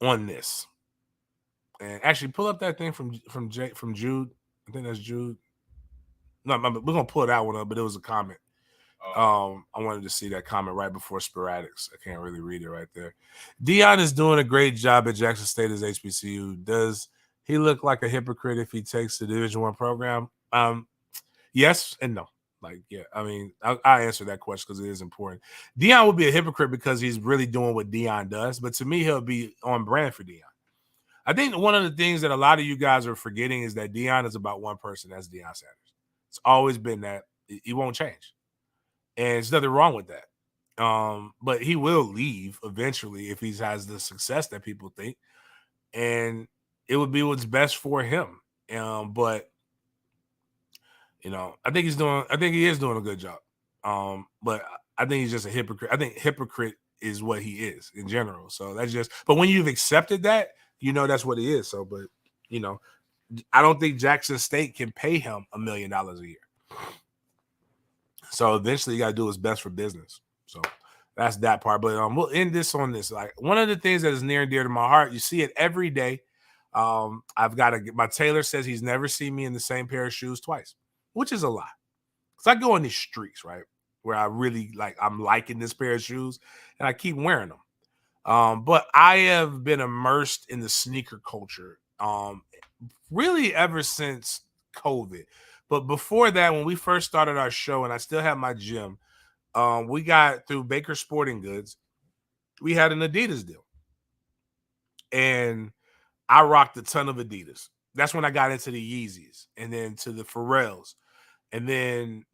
on this. And actually pull up that thing from Jude. I think that's Jude. No, we're gonna pull that one up, but it was a comment. I wanted to see that comment right before Sporadics. I can't really read it right there. Dion is doing a great job at Jackson State as HBCU. Does he look like a hypocrite if he takes the Division I program? Yes and no. Like, yeah, I mean, I answer that question because it is important. Dion would be a hypocrite because he's really doing what Dion does, but to me, he'll be on brand for Dion. I think one of the things that a lot of you guys are forgetting is that Dion is about one person. That's Deion Sanders. It's always been that. He won't change. And there's nothing wrong with that. But he will leave eventually if he has the success that people think. And it would be what's best for him. But I think he is doing a good job. But I think he's just a hypocrite. I think hypocrite is what he is in general. So that's just, but when you've accepted that, that's what he is. So, but I don't think Jackson State can pay him $1 million a year. So eventually you got to do what's best for business. So that's that part. But we'll end this on this. Like, one of the things that is near and dear to my heart, you see it every day. I've got to get, my tailor says he's never seen me in the same pair of shoes twice, which is a lie. Because I go on these streaks, right, where I really I'm liking this pair of shoes and I keep wearing them. But I have been immersed in the sneaker culture really ever since COVID. But before that, when we first started our show and I still had my gym, we got through Baker Sporting Goods. We had an Adidas deal. And I rocked a ton of Adidas. That's when I got into the Yeezys and then to the Pharrells. And then,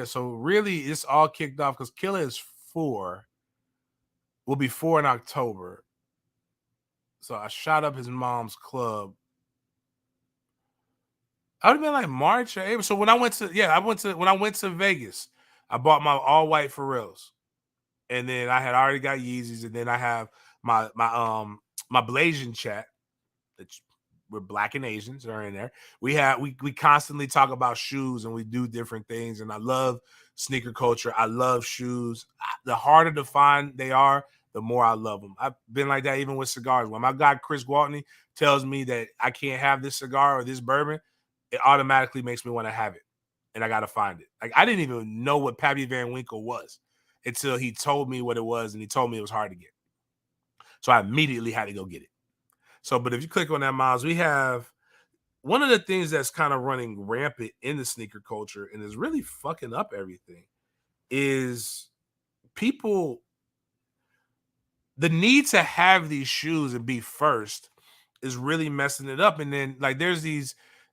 so really it's all kicked off because Killer is 4. Will be 4 in October. So I shot up his mom's club. I would have been like March or April. So when I went to Vegas, I bought my all white Pharrells. And then I had already got Yeezys. And then I have my Blasian chat. We're Black and Asians are in there. We constantly talk about shoes and we do different things. And I love sneaker culture. I love shoes. The harder to find they are, the more I love them. I've been like that even with cigars. When my guy Chris Gwaltney tells me that I can't have this cigar or this bourbon, it automatically makes me want to have it. And I got to find it. Like, I didn't even know what Pappy Van Winkle was until he told me what it was, and he told me it was hard to get. So I immediately had to go get it. So, but if you click on that, Miles, we have one of the things that's kind of running rampant in the sneaker culture and is really fucking up everything is people, the need to have these shoes and be first is really messing it up. And then there's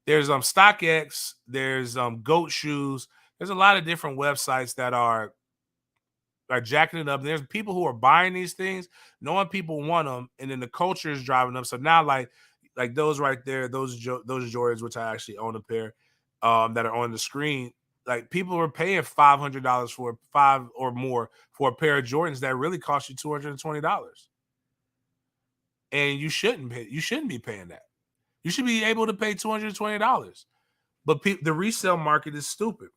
StockX, there's Goat Shoes. There's a lot of different websites that are jacking it up. There's people who are buying these things, knowing people want them, and then the culture is driving them. So now, like those right there, those Jordans, which I actually own a pair, that are on the screen. Like, people are paying $500 for 5 or more for a pair of Jordans that really cost you $220, and you shouldn't be paying that. You should be able to pay $220, but the resale market is stupid.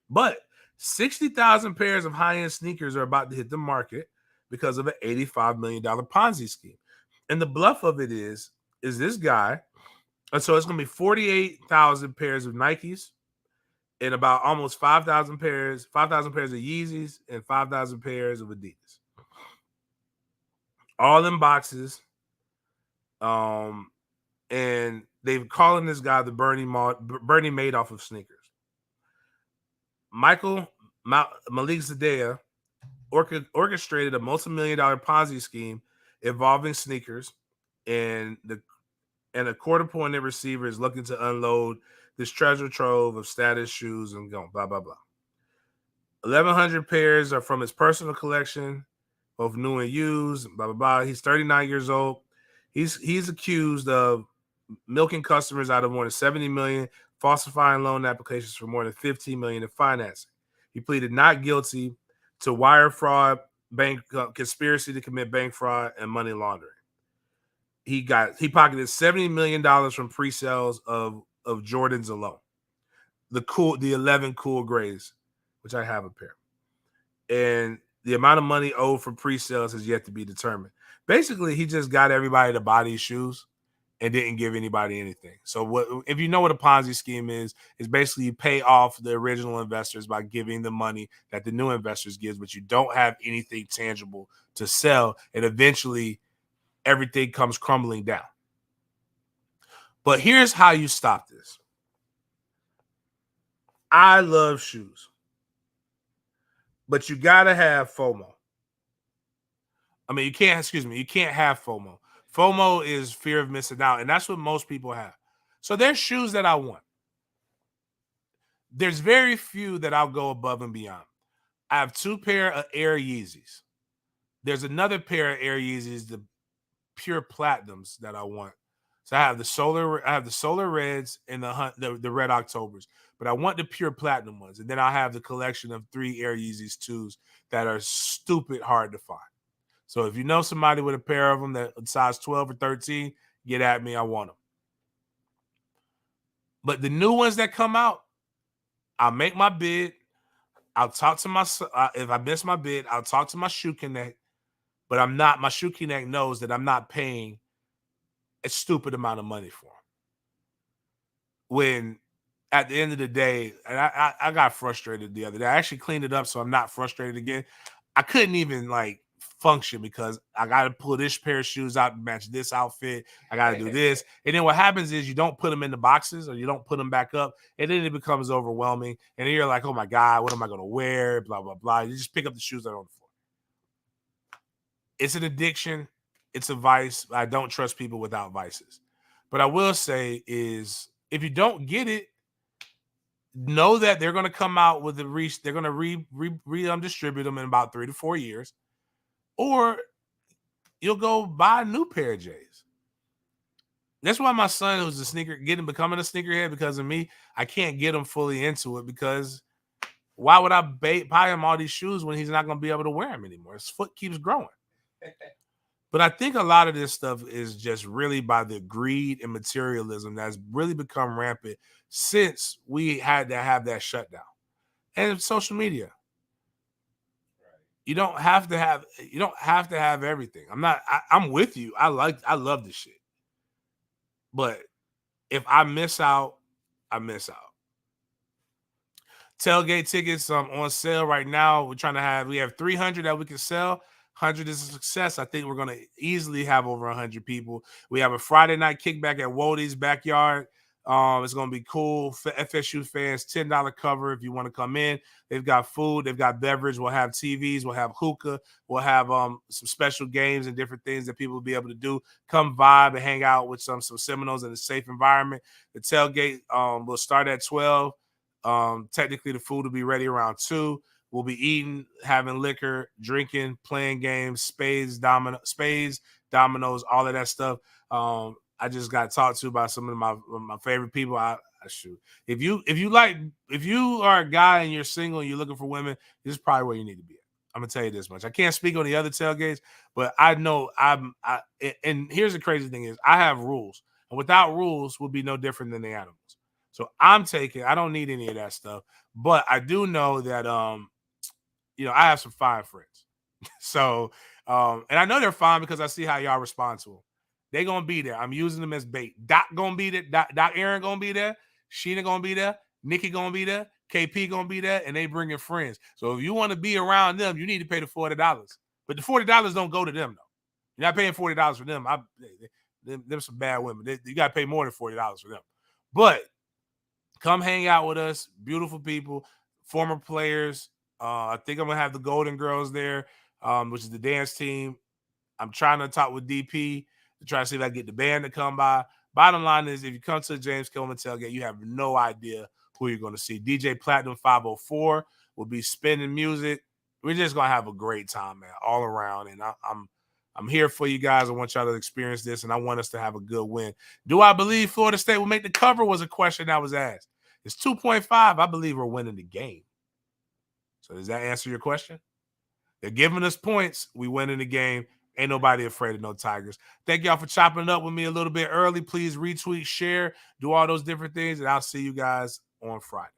But 60,000 pairs of high-end sneakers are about to hit the market because of an $85 million Ponzi scheme. And the bluff of it is this guy. And so it's going to be 48,000 pairs of Nikes and about almost 5,000 pairs of Yeezys and 5,000 pairs of Adidas. All in boxes. And they're calling this guy the Bernie Madoff of sneakers. Malik Zadeh orchestrated a multi-million-dollar Ponzi scheme involving sneakers, and a court-appointed receiver is looking to unload this treasure trove of status shoes and go blah blah blah. 1,100 pairs are from his personal collection, both new and used. Blah blah blah. He's 39 years old. He's accused of milking customers out of more than $70 million falsifying loan applications for more than $15 million in financing. He pleaded not guilty to wire fraud, bank conspiracy to commit bank fraud, and money laundering. He pocketed $70 million from pre-sales of Jordans alone. The 11 cool grays, which I have a pair. And the amount of money owed for pre-sales has yet to be determined. Basically, he just got everybody to buy these shoes and didn't give anybody anything. So if you know what a Ponzi scheme is basically you pay off the original investors by giving the money that the new investors gives, but you don't have anything tangible to sell, and eventually everything comes crumbling down. But here's how you stop this. I love shoes, but you gotta have FOMO. I mean, you can't have FOMO. FOMO is fear of missing out, and that's what most people have. So there's shoes that I want. There's very few that I'll go above and beyond. I have 2 pair of Air Yeezys. There's another pair of Air Yeezys, the pure platinums that I want. So I have the solar reds and the red Octobers, but I want the pure platinum ones. And then I have the collection of 3 Air Yeezys 2s that are stupid hard to find. So if you know somebody with a pair of them that size 12 or 13, get at me. I want them. But the new ones that come out, I'll make my bid. I'll talk to my if I miss my bid, I'll talk to my shoe connect. But my shoe connect knows that I'm not paying a stupid amount of money for them. When at the end of the day, and I got frustrated the other day. I actually cleaned it up so I'm not frustrated again. I couldn't even function because I got to pull this pair of shoes out to match this outfit. I got to do this. And then what happens is you don't put them in the boxes or you don't put them back up. And then it becomes overwhelming. And then you're like, oh my God, what am I going to wear? Blah, blah, blah. You just pick up the shoes that are on the floor. It's an addiction. It's a vice. I don't trust people without vices. But I will say is if you don't get it, know that they're going to come out with they're going to distribute them in about 3 to 4 years. Or you'll go buy a new pair of J's. That's why my son, who's becoming a sneakerhead because of me, I can't get him fully into it because why would I buy him all these shoes when he's not going to be able to wear them anymore? His foot keeps growing. But I think a lot of this stuff is just really by the greed and materialism that's really become rampant since we had to have that shutdown. And social media. You don't have to have everything. I'm with you. I love this shit. But if I miss out, I miss out. Tailgate tickets on sale right now. We have 300 that we can sell. 100 is a success. I think we're going to easily have over 100 people. We have a Friday night kickback at Wodey's backyard. It's going to be cool. FSU fans, $10 cover if you want to come in. They've got food. They've got beverage. We'll have TVs. We'll have hookah. We'll have some special games and different things that people will be able to do. Come vibe and hang out with some Seminoles in a safe environment. The tailgate will start at 12. Technically, the food will be ready around 2. We'll be eating, having liquor, drinking, playing games, spades, dominoes, all of that stuff. I just got talked to by some of my favorite people. I shoot. If you are a guy and you're single and you're looking for women, this is probably where you need to be at. I'm gonna tell you this much. I can't speak on the other tailgates, but I know and here's the crazy thing is I have rules. And without rules, we'll be no different than the animals. So I don't need any of that stuff. But I do know that I have some fine friends. So and I know they're fine because I see how y'all respond to them. They're gonna be there. I'm using them as bait. Doc gonna be there. Doc Aaron gonna be there. Sheena gonna be there. Nikki gonna be there. KP gonna be there, and they bringing friends. So if you want to be around them, you need to pay the $40. But the $40 don't go to them though. You're not paying $40 for them. Them some bad women. You got to pay more than $40 for them. But come hang out with us. Beautiful people, former players. I think I'm gonna have the Golden Girls there, which is the dance team. I'm trying to talk with DP to try to see if I can get the band to come by. Bottom line is, if you come to the James Kilman tailgate, you have no idea who you're going to see. DJ Platinum 504 will be spinning music. We're just going to have a great time, man, all around. And I'm here for you guys. I want y'all to experience this, and I want us to have a good win. Do I believe Florida State will make the cover was a question that was asked. It's 2.5. I believe we're winning the game. So does that answer your question? They're giving us points. We win in the game. Ain't nobody afraid of no Tigers. Thank y'all for chopping it up with me a little bit early. Please retweet, share, do all those different things, and I'll see you guys on Friday.